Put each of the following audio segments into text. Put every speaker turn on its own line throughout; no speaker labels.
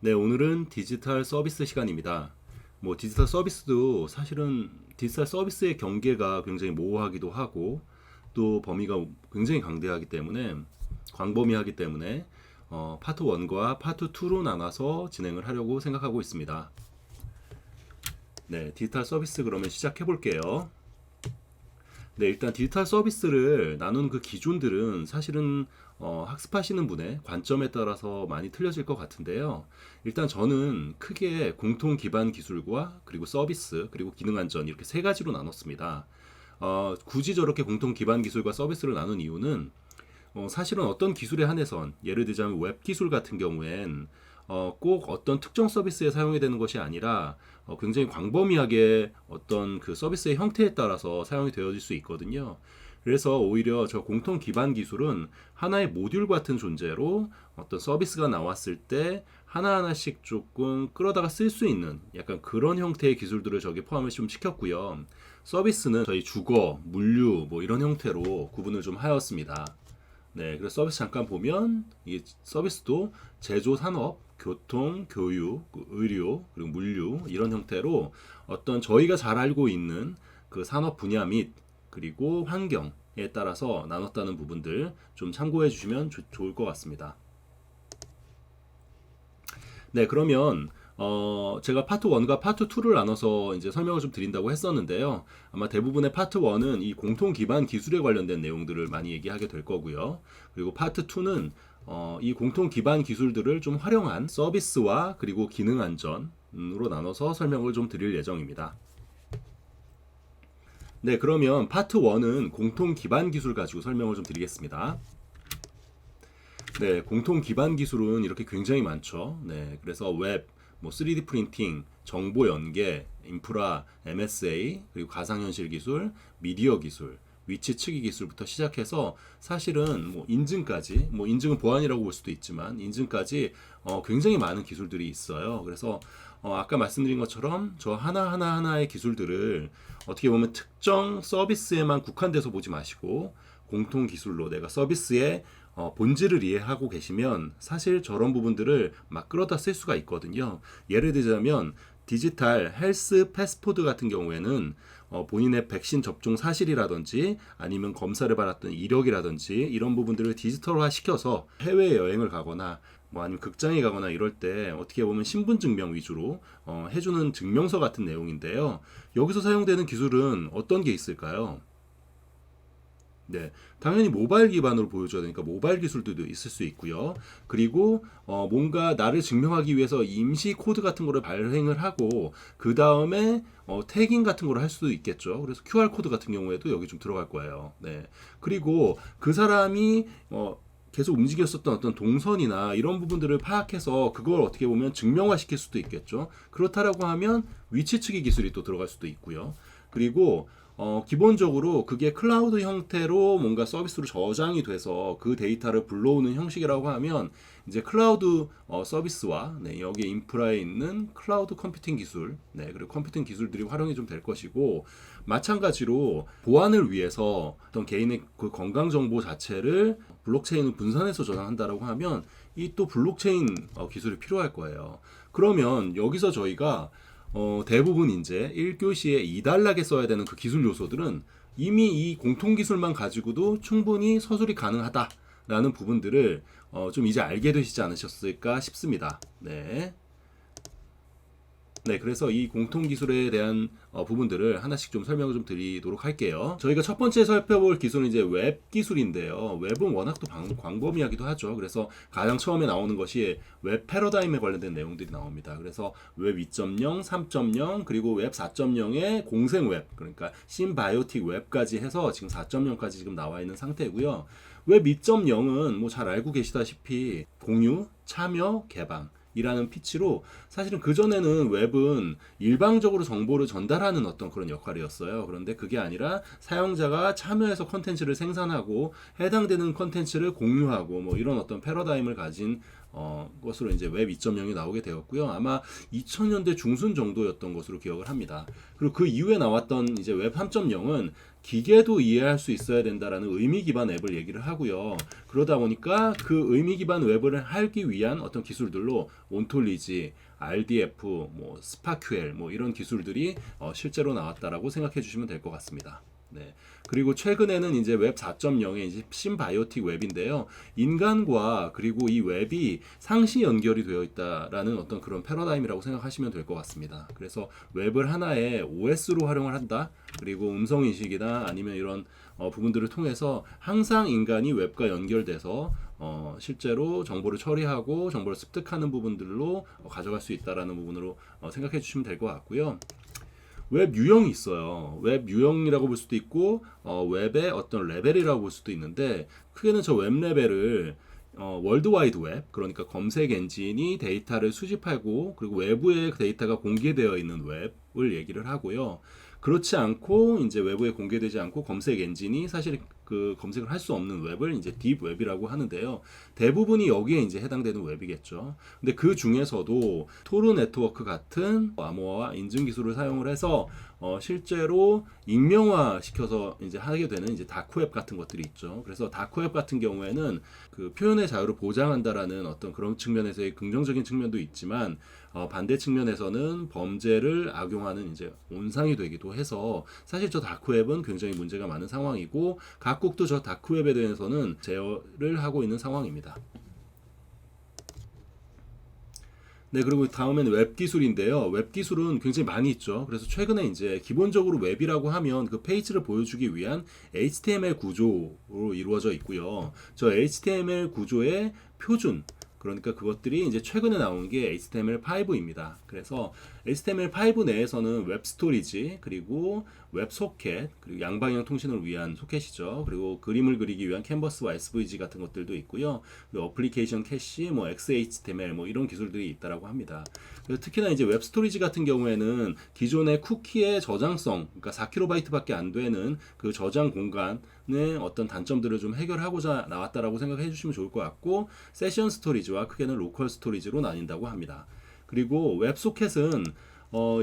네, 오늘은 디지털 서비스 시간입니다. 디지털 서비스도 사실은 디지털 서비스의 경계가 굉장히 모호하기도 하고 또 범위가 굉장히 광범위하기 때문에 파트 1과 파트 2로 나눠서 진행을 하려고 생각하고 있습니다. 네, 디지털 서비스 그러면 시작해 볼게요. 네, 일단 디지털 서비스를 나눈 그 기준들은 사실은 학습하시는 분의 관점에 따라서 많이 틀려질 것 같은데요. 일단 저는 크게 공통 기반 기술과 그리고 서비스 그리고 기능 안전 이렇게 세 가지로 나눴습니다. 굳이 저렇게 공통 기반 기술과 서비스를 나눈 이유는 사실은 어떤 기술에 한해선 예를 들자면 웹 기술 같은 경우엔 꼭 어떤 특정 서비스에 사용이 되는 것이 아니라 굉장히 광범위하게 어떤 그 서비스의 형태에 따라서 사용이 되어질 수 있거든요. 그래서 오히려 저 공통 기반 기술은 하나의 모듈 같은 존재로 어떤 서비스가 나왔을 때 하나하나씩 조금 끌어다가 쓸 수 있는 약간 그런 형태의 기술들을 저기 포함을 좀 시켰고요. 서비스는 저희 주거, 물류 뭐 이런 형태로 구분을 좀 하였습니다. 네, 그래서 서비스 잠깐 보면 이 서비스도 제조 산업, 교통, 교육, 의료, 그리고 물류 이런 형태로 어떤 저희가 잘 알고 있는 그 산업 분야 및 그리고 환경에 따라서 나눴다는 부분들 좀 참고해 주시면 좋을 것 같습니다. 네, 그러면 제가 파트 1과 파트 2를 나눠서 이제 설명을 좀 드린다고 했었는데요. 아마 대부분의 파트 1은 이 공통 기반 기술에 관련된 내용들을 많이 얘기하게 될 거고요. 그리고 파트 2는 이 공통 기반 기술들을 좀 활용한 서비스와 그리고 기능 안전으로 나눠서 설명을 좀 드릴 예정입니다. 네, 그러면 파트 1은 공통 기반 기술 가지고 설명을 좀 드리겠습니다. 네, 공통 기반 기술은 이렇게 굉장히 많죠. 네, 그래서 웹, 3D 프린팅, 정보 연계, 인프라, MSA, 그리고 가상현실 기술, 미디어 기술, 위치 측이 기술부터 시작해서 사실은 인증까지, 인증은 보안이라고 볼 수도 있지만 인증까지 굉장히 많은 기술들이 있어요. 그래서 아까 말씀드린 것처럼 저 하나하나의 기술들을 어떻게 보면 특정 서비스에만 국한돼서 보지 마시고 공통 기술로 내가 서비스의 본질을 이해하고 계시면 사실 저런 부분들을 막 끌어다 쓸 수가 있거든요. 예를 들자면 디지털 헬스 패스포드 같은 경우에는 본인의 백신 접종 사실이라든지 아니면 검사를 받았던 이력이라든지 이런 부분들을 디지털화 시켜서 해외 여행을 가거나 아니면 극장에 가거나 이럴 때 어떻게 보면 신분증명 위주로 해주는 증명서 같은 내용인데요. 여기서 사용되는 기술은 어떤 게 있을까요? 네, 당연히 모바일 기반으로 보여줘야 되니까 모바일 기술도 있을 수 있고요. 그리고 뭔가 나를 증명하기 위해서 임시 코드 같은 거를 발행을 하고 그 다음에 태깅 같은 거를 할 수도 있겠죠. 그래서 QR 코드 같은 경우에도 여기 좀 들어갈 거예요. 네, 그리고 그 사람이 계속 움직였었던 어떤 동선이나 이런 부분들을 파악해서 그걸 어떻게 보면 증명화 시킬 수도 있겠죠. 그렇다라고 하면 위치 측의 기술이 또 들어갈 수도 있고요. 그리고 기본적으로 그게 클라우드 형태로 뭔가 서비스로 저장이 돼서 그 데이터를 불러오는 형식이라고 하면 이제 클라우드 서비스와 여기 인프라에 있는 클라우드 컴퓨팅 기술, 그리고 컴퓨팅 기술들이 활용이 좀 될 것이고 마찬가지로 보안을 위해서 어떤 개인의 그 건강 정보 자체를 블록체인을 분산해서 저장한다라고 하면 이 또 블록체인 기술이 필요할 거예요. 그러면 여기서 저희가 대부분 이제 1교시에 2단락에 써야 되는 그 기술 요소들은 이미 이 공통 기술만 가지고도 충분히 서술이 가능하다라는 부분들을 좀 이제 알게 되시지 않으셨을까 싶습니다. 네. 네, 그래서 이 공통 기술에 대한 부분들을 하나씩 좀 설명을 좀 드리도록 할게요. 저희가 첫 번째 살펴볼 기술은 이제 웹 기술인데요. 웹은 워낙 또 광범위하기도 하죠. 그래서 가장 처음에 나오는 것이 웹 패러다임에 관련된 내용들이 나옵니다. 그래서 웹 2.0, 3.0 그리고 웹 4.0의 공생 웹, 그러니까 심바이오틱 웹까지 해서 지금 4.0까지 지금 나와 있는 상태고요. 웹 2.0은 뭐 잘 알고 계시다시피 공유, 참여, 개방 이라는 피치로 사실은 그전에는 웹은 일방적으로 정보를 전달하는 어떤 그런 역할이었어요. 그런데 그게 아니라 사용자가 참여해서 컨텐츠를 생산하고 해당되는 컨텐츠를 공유하고 뭐 이런 어떤 패러다임을 가진 것으로 이제 웹 2.0이 나오게 되었고요. 아마 2000년대 중순 정도였던 것으로 기억을 합니다. 그리고 그 이후에 나왔던 이제 웹 3.0은 기계도 이해할 수 있어야 된다라는 의미 기반 앱을 얘기를 하고요. 그러다 보니까 그 의미 기반 웹을 하기 위한 어떤 기술들로 온톨리지, RDF, 뭐 스파큐엘 뭐 이런 기술들이 실제로 나왔다라고 생각해 주시면 될 것 같습니다. 네. 그리고 최근에는 이제 웹 4.0의 이제 심바이오틱 웹인데요. 인간과 그리고 이 웹이 상시 연결이 되어 있다라는 어떤 그런 패러다임이라고 생각하시면 될 것 같습니다. 그래서 웹을 하나의 OS로 활용을 한다. 그리고 음성 인식이나 아니면 이런 부분들을 통해서 항상 인간이 웹과 연결돼서 실제로 정보를 처리하고 정보를 습득하는 부분들로 가져갈 수 있다라는 부분으로 생각해 주시면 될 것 같고요. 웹 유형이 있어요. 웹 유형이라고 볼 수도 있고 웹의 어떤 레벨이라고 볼 수도 있는데 크게는 저 웹 레벨을 월드와이드 웹, 그러니까 검색 엔진이 데이터를 수집하고 그리고 외부에 데이터가 공개되어 있는 웹을 얘기를 하고요. 그렇지 않고 이제 외부에 공개되지 않고 검색 엔진이 사실 그 검색을 할 수 없는 웹을 이제 딥 웹이라고 하는데요. 대부분이 여기에 이제 해당되는 웹이겠죠. 근데 그 중에서도 토르 네트워크 같은 암호화와 인증 기술을 사용을 해서 실제로 익명화 시켜서 이제 하게 되는 이제 다크웹 같은 것들이 있죠. 그래서 다크웹 같은 경우에는 그 표현의 자유를 보장한다라는 어떤 그런 측면에서의 긍정적인 측면도 있지만 반대 측면에서는 범죄를 악용하는 이제 온상이 되기도 해서 사실 저 다크웹은 굉장히 문제가 많은 상황이고 각국도 저 다크웹에 대해서는 제어를 하고 있는 상황입니다. 네, 그리고 다음에는 웹 기술인데요. 웹 기술은 굉장히 많이 있죠. 그래서 최근에 이제 기본적으로 웹이라고 하면 그 페이지를 보여주기 위한 HTML 구조로 이루어져 있고요. 저 HTML 구조의 표준, 그러니까 그것들이 이제 최근에 나온 게 HTML5입니다. 그래서 HTML5 내에서는 웹 스토리지, 그리고 웹 소켓, 그리고 양방향 통신을 위한 소켓이죠. 그리고 그림을 그리기 위한 캔버스와 SVG 같은 것들도 있고요. 그리고 어플리케이션 캐시, 뭐 XHTML 뭐 이런 기술들이 있다라고 합니다. 그래서 특히나 이제 웹 스토리지 같은 경우에는 기존의 쿠키의 저장성, 그러니까 4KB밖에 안 되는 그 저장 공간의 어떤 단점들을 좀 해결하고자 나왔다라고 생각해 주시면 좋을 것 같고, 세션 스토리지와 크게는 로컬 스토리지로 나뉜다고 합니다. 그리고 웹소켓은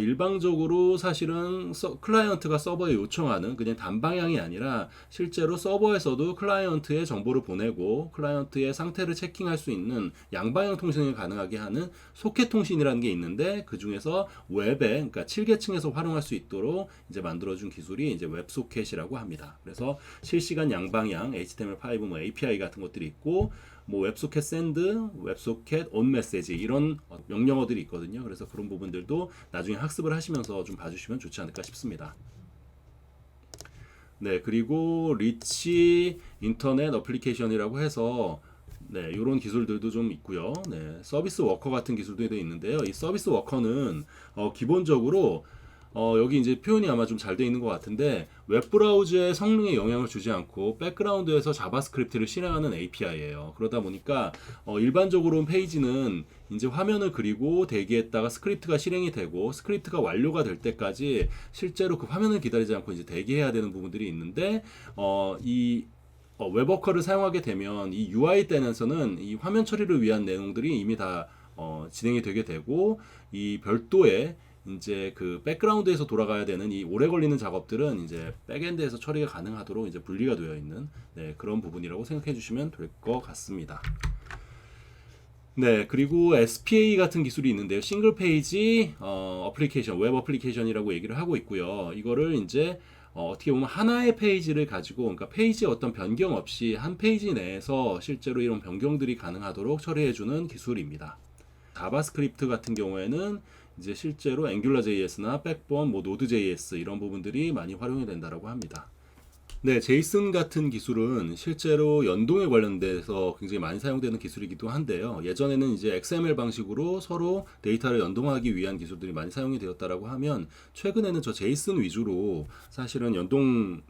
일방적으로 사실은 클라이언트가 서버에 요청하는 그냥 단방향이 아니라 실제로 서버에서도 클라이언트의 정보를 보내고 클라이언트의 상태를 체킹할 수 있는 양방향 통신이 가능하게 하는 소켓 통신이라는 게 있는데, 그 중에서 웹에 그러니까 7계층에서 활용할 수 있도록 이제 만들어준 기술이 이제 웹소켓이라고 합니다. 그래서 실시간 양방향 HTML5 뭐 API 같은 것들이 있고, 뭐 웹소켓 샌드, 웹소켓 온 메시지 이런 명령어들이 있거든요. 그래서 그런 부분들도 나중에 학습을 하시면서 좀 봐주시면 좋지 않을까 싶습니다. 네, 그리고 리치 인터넷 어플리케이션이라고 해서 네, 이런 기술들도 좀 있고요. 네, 서비스 워커 같은 기술도 있는데요. 이 서비스 워커는 기본적으로 여기 이제 표현이 아마 좀 잘 돼 있는 것 같은데, 웹브라우저의 성능에 영향을 주지 않고 백그라운드에서 자바스크립트를 실행하는 API예요. 그러다 보니까 일반적으로 페이지는 이제 화면을 그리고 대기했다가 스크립트가 실행이 되고 스크립트가 완료가 될 때까지 실제로 그 화면을 기다리지 않고 이제 대기해야 되는 부분들이 있는데, 이 웹워커를 사용하게 되면 이 UI 때에서는 이 화면 처리를 위한 내용들이 이미 다 진행이 되게 되고, 이 별도의 이제 그 백그라운드에서 돌아가야 되는 이 오래 걸리는 작업들은 이제 백엔드에서 처리가 가능하도록 이제 분리가 되어 있는 그런 부분이라고 생각해 주시면 될 것 같습니다. 네, 그리고 SPA 같은 기술이 있는데요. 싱글 페이지 어플리케이션, 웹 어플리케이션이라고 얘기를 하고 있고요. 이거를 이제 어떻게 보면 하나의 페이지를 가지고, 그러니까 페이지에 어떤 변경 없이 한 페이지 내에서 실제로 이런 변경들이 가능하도록 처리해주는 기술입니다. 자바스크립트 같은 경우에는 이제 실제로 앵귤러.js나 백본, 뭐 노드.js 이런 부분들이 많이 활용이 된다라고 합니다. 네, 제이슨 같은 기술은 실제로 연동에 관련돼서 굉장히 많이 사용되는 기술이기도 한데요. 예전에는 이제 XML 방식으로 서로 데이터를 연동하기 위한 기술들이 많이 사용이 되었다라고 하면, 최근에는 저 제이슨 위주로 사실은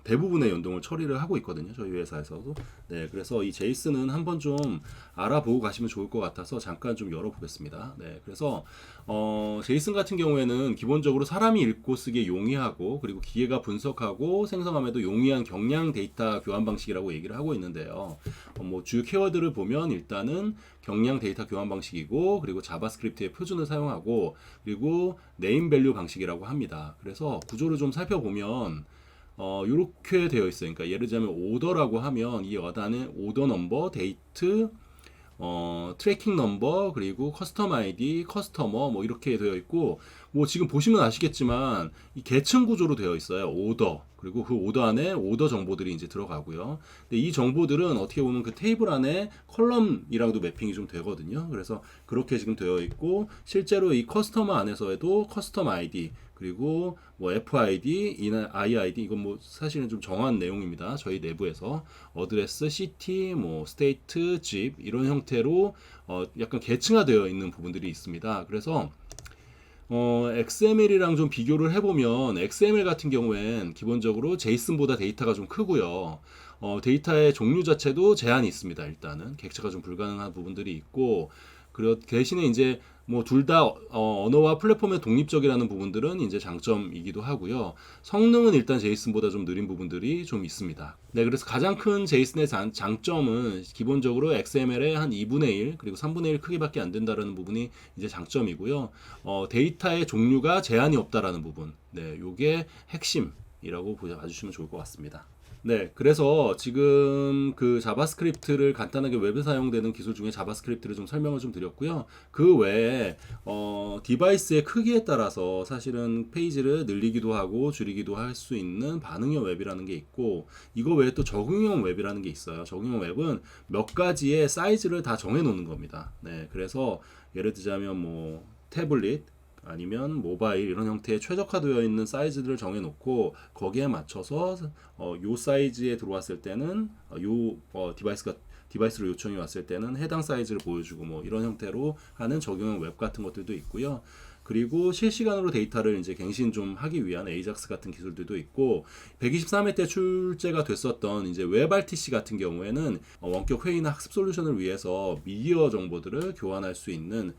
대부분의 연동을 처리를 하고 있거든요. 저희 회사에서도. 네, 그래서 이 제이슨은 한번 좀 알아보고 가시면 좋을 것 같아서 잠깐 좀 열어보겠습니다. 네, 그래서 제이슨 같은 경우에는 기본적으로 사람이 읽고 쓰기에 용이하고, 그리고 기계가 분석하고 생성함에도 용이한 경량 데이터 교환 방식이라고 얘기를 하고 있는데요. 뭐 주요 키워드를 보면 일단은 경량 데이터 교환 방식이고, 그리고 자바스크립트의 표준을 사용하고, 그리고 네임 밸류 방식이라고 합니다. 그래서 구조를 좀 살펴보면 이렇게 되어 있어요. 그러니까 예를 들자면 오더라고 하면 이 여단에 오더 넘버, 데이트, 트래킹 넘버, 그리고 커스텀 아이디, 커스터머 뭐 이렇게 되어 있고, 뭐 지금 보시면 아시겠지만 이 계층 구조로 되어 있어요. 오더, 그리고 그 오더 안에 오더 정보들이 이제 들어가고요. 근데 이 정보들은 어떻게 보면 그 테이블 안에 컬럼이랑도 매핑이 좀 되거든요. 그래서 그렇게 지금 되어 있고, 실제로 이 커스터머 안에서에도 커스텀 아이디, 그리고 뭐 FID, IID, 이건 뭐 사실은 좀 정한 내용입니다. 저희 내부에서 어드레스, 시티, 뭐 스테이트, 집 이런 형태로 약간 계층화되어 있는 부분들이 있습니다. 그래서 XML이랑 좀 비교를 해보면 XML 같은 경우엔 기본적으로 제이슨보다 데이터가 좀 크고요. 데이터의 종류 자체도 제한이 있습니다. 일단은 객체가 좀 불가능한 부분들이 있고, 그리고 대신에 이제 뭐 둘 다 언어와 플랫폼의 독립적이라는 부분들은 이제 장점이기도 하고요. 성능은 일단 제이슨보다 좀 느린 부분들이 좀 있습니다. 네, 그래서 가장 큰 제이슨의 장점은 기본적으로 XML의 한 2분의 1 그리고 3분의 1 크기밖에 안 된다라는 부분이 이제 장점이고요. 데이터의 종류가 제한이 없다라는 부분. 네, 요게 핵심이라고 봐주시면 좋을 것 같습니다. 네, 그래서 지금 그 자바스크립트를 간단하게 웹에 사용되는 기술 중에 자바스크립트를 좀 설명을 좀 드렸고요. 그 외에 디바이스의 크기에 따라서 사실은 페이지를 늘리기도 하고 줄이기도 할 수 있는 반응형 웹이라는 게 있고, 이거 외에 또 적응형 웹이라는 게 있어요. 적응형 웹은 몇 가지의 사이즈를 다 정해 놓는 겁니다. 네, 그래서 예를 들자면 뭐 태블릿 아니면 모바일 이런 형태의 최적화되어 있는 사이즈들을 정해놓고 거기에 맞춰서 요 사이즈에 들어왔을 때는 디바이스로 요청이 왔을 때는 해당 사이즈를 보여주고 뭐 이런 형태로 하는 적용형 웹 같은 것들도 있고요. 그리고 실시간으로 데이터를 이제 갱신 좀 하기 위한 에이작스 같은 기술들도 있고, 123회 때 출제가 됐었던 이제 웹RTC 같은 경우에는 원격 회의나 학습 솔루션을 위해서 미디어 정보들을 교환할 수 있는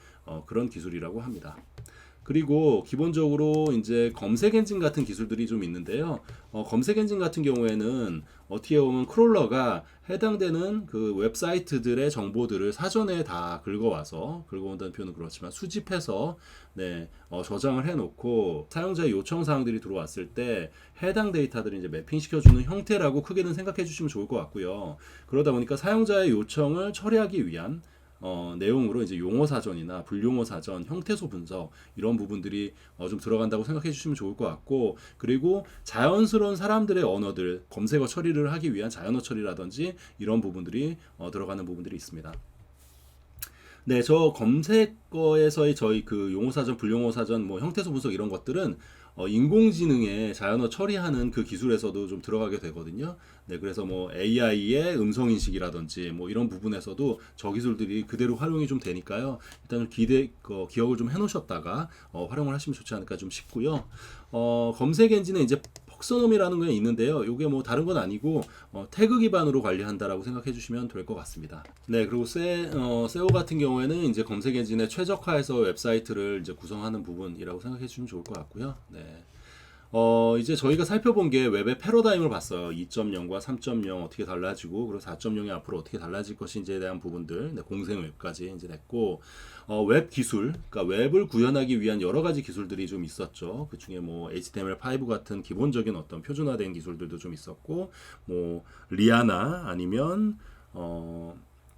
그런 기술이라고 합니다. 그리고 기본적으로 이제 검색 엔진 같은 기술들이 좀 있는데요. 검색 엔진 같은 경우에는 어떻게 보면 크롤러가 해당되는 그 웹사이트들의 정보들을 사전에 다 긁어온다는 표현은 그렇지만 수집해서 네, 저장을 해놓고 사용자의 요청 사항들이 들어왔을 때 해당 데이터들을 이제 매핑시켜주는 형태라고 크게는 생각해 주시면 좋을 것 같고요. 그러다 보니까 사용자의 요청을 처리하기 위한 내용으로 이제 용어 사전이나 불용어 사전, 형태소 분석 이런 부분들이 좀 들어간다고 생각해 주시면 좋을 것 같고, 그리고 자연스러운 사람들의 언어들 검색어 처리를 하기 위한 자연어 처리라든지 이런 부분들이 들어가는 부분들이 있습니다. 네, 저 검색어에서의 저희 그 용어 사전, 불용어 사전, 뭐 형태소 분석 이런 것들은 인공지능의 자연어 처리하는 그 기술에서도 좀 들어가게 되거든요. 네, 그래서 뭐 AI의 음성 인식이라든지 뭐 이런 부분에서도 저 기술들이 그대로 활용이 좀 되니까요. 일단 기억을 좀 해놓으셨다가 활용을 하시면 좋지 않을까 좀 싶고요. 검색 엔진에 이제 퍽서놈이라는 게 있는데요. 이게 뭐 다른 건 아니고 태그 기반으로 관리한다라고 생각해 주시면 될 것 같습니다. 네, 그리고 SEO 같은 경우에는 이제 검색 엔진에 최적화해서 웹사이트를 이제 구성하는 부분이라고 생각해 주시면 좋을 것 같고요. 네. 이제 저희가 살펴본 게 웹의 패러다임을 봤어요. 2.0과 3.0 어떻게 달라지고, 그리고 4.0이 앞으로 어떻게 달라질 것인지에 대한 부분들, 네, 공생 웹까지 이제 냈고, 웹 기술, 그러니까 웹을 구현하기 위한 여러 가지 기술들이 좀 있었죠. 그 중에 뭐 HTML5 같은 기본적인 어떤 표준화된 기술들도 좀 있었고, 뭐 리아나 아니면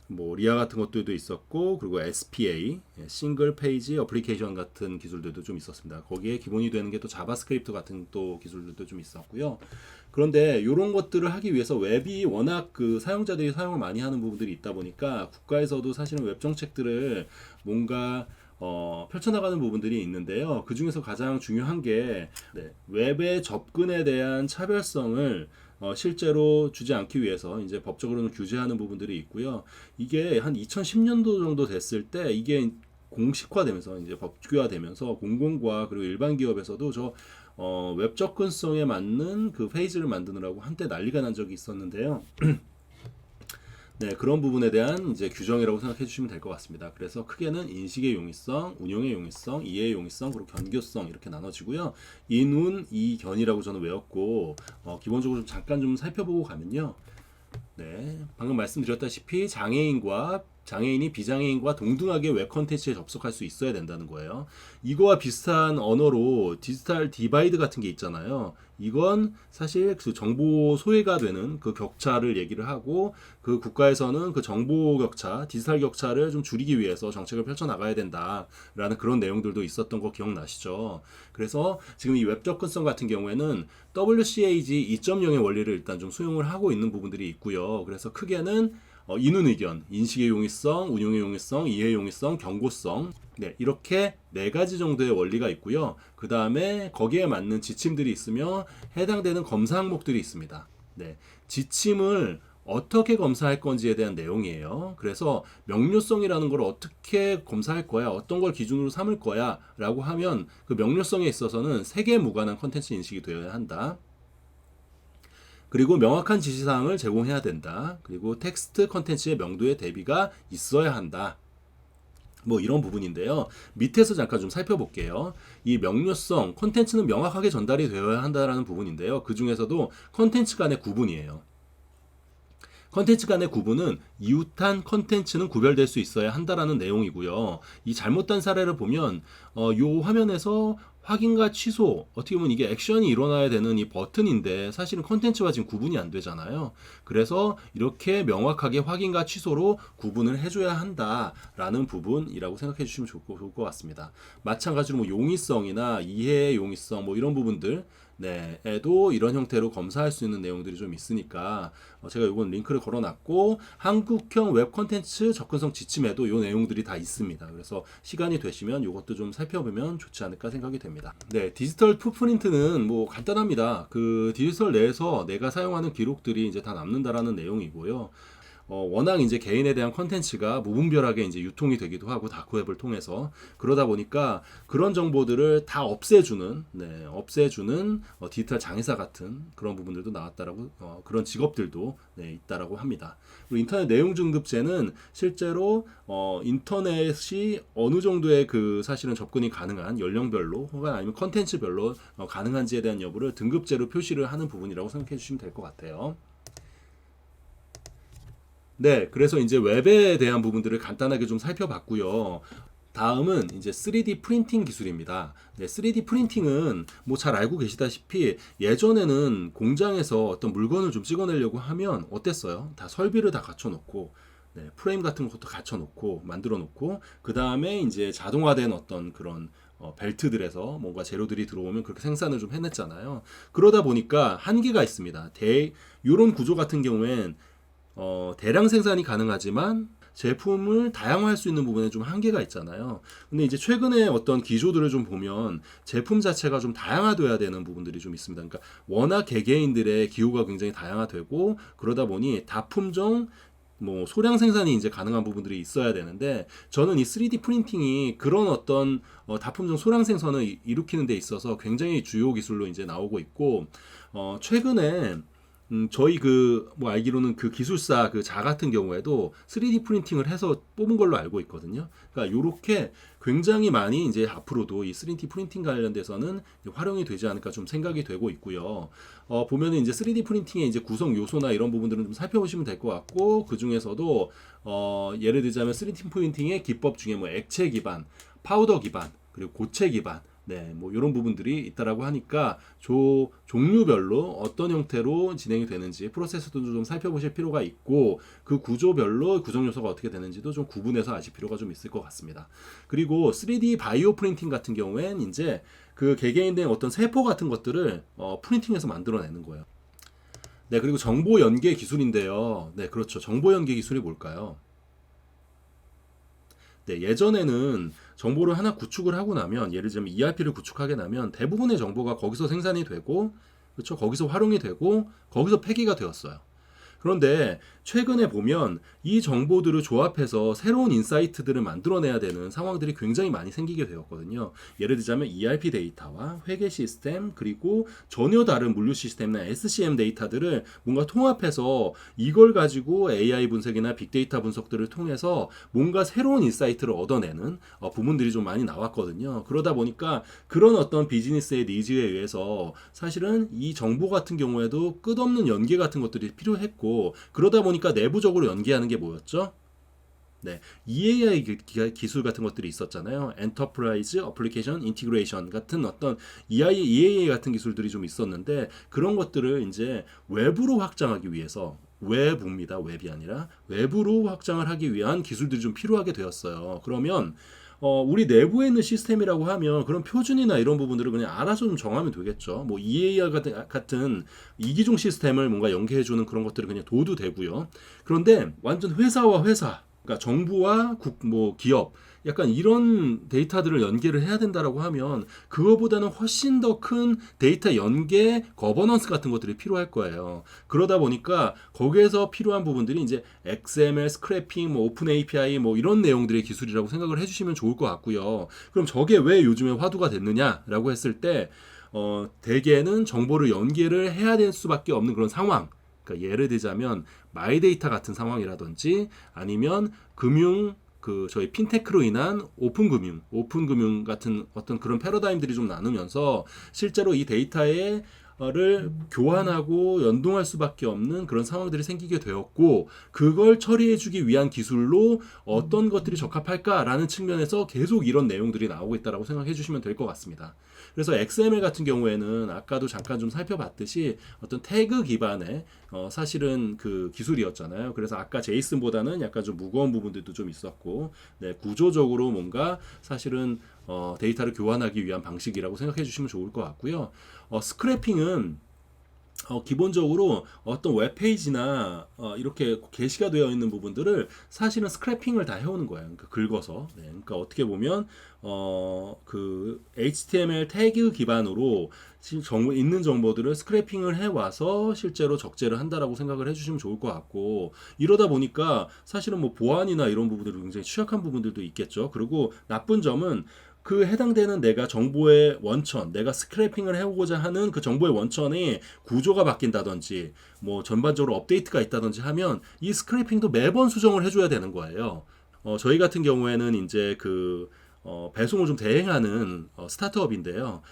뭐 리아 같은 것들도 있었고, 그리고 SPA 싱글 페이지 어플리케이션 같은 기술들도 좀 있었습니다. 거기에 기본이 되는 게 또 자바스크립트 같은 또 기술들도 좀 있었고요. 그런데 이런 것들을 하기 위해서 웹이 워낙 그 사용자들이 사용을 많이 하는 부분들이 있다 보니까 국가에서도 사실은 웹 정책들을 뭔가 펼쳐나가는 부분들이 있는데요. 그 중에서 가장 중요한 게 웹의 접근에 대한 차별성을 실제로 주지 않기 위해서 이제 법적으로는 규제하는 부분들이 있고요. 이게 한 2010년도 정도 됐을 때 이게 공식화되면서 이제 법규화되면서 공공과 그리고 일반 기업에서도 웹 접근성에 맞는 그 페이지를 만드느라고 한때 난리가 난 적이 있었는데요. 네, 그런 부분에 대한 이제 규정이라고 생각해 주시면 될 것 같습니다. 그래서 크게는 인식의 용이성, 운용의 용이성, 이해의 용이성, 그리고 견교성 이렇게 나눠지고요. 인운, 이견이라고 저는 외웠고, 기본적으로 잠깐 좀 살펴보고 가면요. 네, 방금 말씀드렸다시피 장애인이 비장애인과 동등하게 웹 컨텐츠에 접속할 수 있어야 된다는 거예요. 이거와 비슷한 언어로 디지털 디바이드 같은 게 있잖아요. 이건 사실 그 정보 소외가 되는 그 격차를 얘기를 하고 그 국가에서는 그 정보 격차, 디지털 격차를 좀 줄이기 위해서 정책을 펼쳐 나가야 된다라는 그런 내용들도 있었던 거 기억나시죠? 그래서 지금 이 웹 접근성 같은 경우에는 WCAG 2.0의 원리를 일단 좀 수용을 하고 있는 부분들이 있고요. 그래서 크게는 이눈 의견, 인식의 용이성, 운용의 용이성, 이해의 용이성, 경고성, 네, 이렇게 네 가지 정도의 원리가 있고요. 그 다음에 거기에 맞는 지침들이 있으며 해당되는 검사 항목들이 있습니다. 네, 지침을 어떻게 검사할 건지에 대한 내용이에요. 그래서 명료성이라는 걸 어떻게 검사할 거야, 어떤 걸 기준으로 삼을 거야 라고 하면 그 명료성에 있어서는 세계 무관한 컨텐츠 인식이 되어야 한다. 그리고 명확한 지시사항을 제공해야 된다. 그리고 텍스트 컨텐츠의 명도의 대비가 있어야 한다. 뭐 이런 부분인데요. 밑에서 잠깐 좀 살펴볼게요. 이 명료성, 컨텐츠는 명확하게 전달이 되어야 한다라는 부분인데요. 그 중에서도 컨텐츠 간의 구분이에요. 컨텐츠 간의 구분은 이웃한 컨텐츠는 구별될 수 있어야 한다라는 내용이고요. 이 잘못된 사례를 보면 요 화면에서 확인과 취소, 어떻게 보면 이게 액션이 일어나야 되는 이 버튼인데 사실은 컨텐츠와 지금 구분이 안 되잖아요. 그래서 이렇게 명확하게 확인과 취소로 구분을 해줘야 한다라는 부분이라고 생각해 주시면 좋을 것 같습니다. 마찬가지로 뭐 용이성이나 이해의 용이성 뭐 이런 부분들 네, 에도 이런 형태로 검사할 수 있는 내용들이 좀 있으니까 제가 이건 링크를 걸어놨고 한국형 웹 콘텐츠 접근성 지침에도 이 내용들이 다 있습니다. 그래서 시간이 되시면 이것도 좀 살펴보면 좋지 않을까 생각이 됩니다. 네, 디지털 풋프린트는 뭐 간단합니다. 그 디지털 내에서 내가 사용하는 기록들이 이제 다 남는다라는 내용이고요. 워낙 이제 개인에 대한 컨텐츠가 무분별하게 이제 유통이 되기도 하고 다크웹을 통해서 그러다 보니까 그런 정보들을 다 없애주는 디지털 장애사 같은 그런 부분들도 나왔다라고 그런 직업들도 있다라고 합니다. 그리고 인터넷 내용 중급제는 실제로 인터넷이 어느 정도의 그 사실은 접근이 가능한 연령별로 혹은 아니면 컨텐츠별로 가능한지에 대한 여부를 등급제로 표시를 하는 부분이라고 생각해 주시면 될 것 같아요. 네, 그래서 이제 웹에 대한 부분들을 간단하게 좀 살펴봤고요. 다음은 이제 3D 프린팅 기술입니다. 네, 3D 프린팅은 뭐 잘 알고 계시다시피 예전에는 공장에서 어떤 물건을 좀 찍어내려고 하면 어땠어요? 다 설비를 다 갖춰놓고 네, 프레임 같은 것도 갖춰놓고 만들어놓고 그 다음에 이제 자동화된 어떤 그런 벨트들에서 뭔가 재료들이 들어오면 그렇게 생산을 좀 해냈잖아요. 그러다 보니까 한계가 있습니다. 이런 구조 같은 경우엔 대량 생산이 가능하지만 제품을 다양화할 수 있는 부분에 좀 한계가 있잖아요. 근데 이제 최근에 어떤 기조들을 좀 보면 제품 자체가 좀 다양화돼야 되는 부분들이 좀 있습니다. 그러니까 워낙 개개인들의 기호가 굉장히 다양화되고 그러다 보니 다품종 뭐 소량 생산이 이제 가능한 부분들이 있어야 되는데 저는 이 3D 프린팅이 그런 어떤 다품종 소량 생산을 일으키는 데 있어서 굉장히 주요 기술로 이제 나오고 있고 최근에 저희 뭐 알기로는 그 기술사 그 자 같은 경우에도 3D 프린팅을 해서 뽑은 걸로 알고 있거든요. 그러니까 요렇게 굉장히 많이 이제 앞으로도 이 3D 프린팅 관련돼서는 활용이 되지 않을까 좀 생각이 되고 있고요. 보면은 이제 3D 프린팅의 이제 구성 요소나 이런 부분들은 좀 살펴보시면 될 것 같고 그 중에서도 예를 들자면 3D 프린팅의 기법 중에 뭐 액체 기반, 파우더 기반, 그리고 고체 기반 네, 뭐 이런 부분들이 있다라고 하니까 종류별로 어떤 형태로 진행이 되는지 프로세스도 좀 살펴보실 필요가 있고 그 구조별로 구성 요소가 어떻게 되는지도 좀 구분해서 아실 필요가 좀 있을 것 같습니다. 그리고 3D 바이오 프린팅 같은 경우엔 이제 그 개개인된 어떤 세포 같은 것들을 프린팅해서 만들어내는 거예요. 네, 그리고 정보 연계 기술인데요. 네, 그렇죠. 정보 연계 기술이 뭘까요? 네, 예전에는 정보를 하나 구축을 하고 나면 예를 들면 ERP를 구축하게 나면 대부분의 정보가 거기서 생산이 되고 그렇죠? 거기서 활용이 되고 거기서 폐기가 되었어요. 그런데 최근에 보면 이 정보들을 조합해서 새로운 인사이트들을 만들어내야 되는 상황들이 굉장히 많이 생기게 되었거든요. 예를 들자면 ERP 데이터와 회계 시스템 그리고 전혀 다른 물류 시스템이나 SCM 데이터들을 뭔가 통합해서 이걸 가지고 AI 분석이나 빅데이터 분석들을 통해서 뭔가 새로운 인사이트를 얻어내는 부분들이 좀 많이 나왔거든요. 그러다 보니까 그런 어떤 비즈니스의 니즈에 의해서 사실은 이 정보 같은 경우에도 끝없는 연계 같은 것들이 필요했고 했고 그러다 보니까 내부적으로 연계하는 게 뭐였죠? 네, EAI 기술 같은 것들이 있었잖아요. Enterprise Application Integration 같은 어떤 EAI 같은 기술들이 좀 있었는데 그런 것들을 이제 외부로 확장하기 위해서 외부입니다. 웹이 아니라 외부로 확장을 하기 위한 기술들이 좀 필요하게 되었어요. 그러면 우리 내부에 있는 시스템이라고 하면 그런 표준이나 이런 부분들을 그냥 알아서 좀 정하면 되겠죠. 뭐 EAR 같은 이기종 시스템을 뭔가 연계해주는 그런 것들은 그냥 둬도 되고요. 그런데 완전 회사와 회사 그러니까 정부와 뭐 기업 약간 이런 데이터들을 연계를 해야 된다라고 하면 그거보다는 훨씬 더 큰 데이터 연계 거버넌스 같은 것들이 필요할 거예요. 그러다 보니까 거기에서 필요한 부분들이 이제 XML, 스크래핑, 뭐 오픈 API 뭐 이런 내용들의 기술이라고 생각을 해주시면 좋을 것 같고요. 그럼 저게 왜 요즘에 화두가 됐느냐라고 했을 때 대개는 정보를 연계를 해야 될 수밖에 없는 그런 상황. 그러니까 예를 들자면 마이데이터 같은 상황이라든지 아니면 금융 저희 핀테크로 인한 오픈 금융 같은 어떤 그런 패러다임들이 좀 나누면서 실제로 이 데이터에 를 교환하고 연동할 수밖에 없는 그런 상황들이 생기게 되었고 그걸 처리해주기 위한 기술로 어떤 것들이 적합할까라는 측면에서 계속 이런 내용들이 나오고 있다라고 생각해 주시면 될 것 같습니다. 그래서 XML 같은 경우에는 아까도 잠깐 좀 살펴봤듯이 어떤 태그 기반의 사실은 그 기술이었잖아요. 그래서 아까 제이슨보다는 약간 좀 무거운 부분들도 좀 있었고 네, 구조적으로 뭔가 사실은 데이터를 교환하기 위한 방식이라고 생각해 주시면 좋을 것 같고요. 스크래핑은 기본적으로 어떤 웹페이지나 이렇게 게시가 되어 있는 부분들을 사실은 스크래핑을 다 해오는 거예요. 그러니까 긁어서. 네, 그러니까 어떻게 보면 그 HTML 태그 기반으로 있는 정보들을 스크래핑을 해와서 실제로 적재를 한다라고 생각을 해주시면 좋을 것 같고 이러다 보니까 사실은 뭐 보안이나 이런 부분들이 굉장히 취약한 부분들도 있겠죠. 그리고 나쁜 점은 그 해당되는 내가 정보의 원천, 내가 스크래핑을 해오고자 하는 그 정보의 원천이 구조가 바뀐다든지, 뭐 전반적으로 업데이트가 있다든지 하면 이 스크래핑도 매번 수정을 해줘야 되는 거예요. 저희 같은 경우에는 이제 배송을 좀 대행하는 스타트업인데요.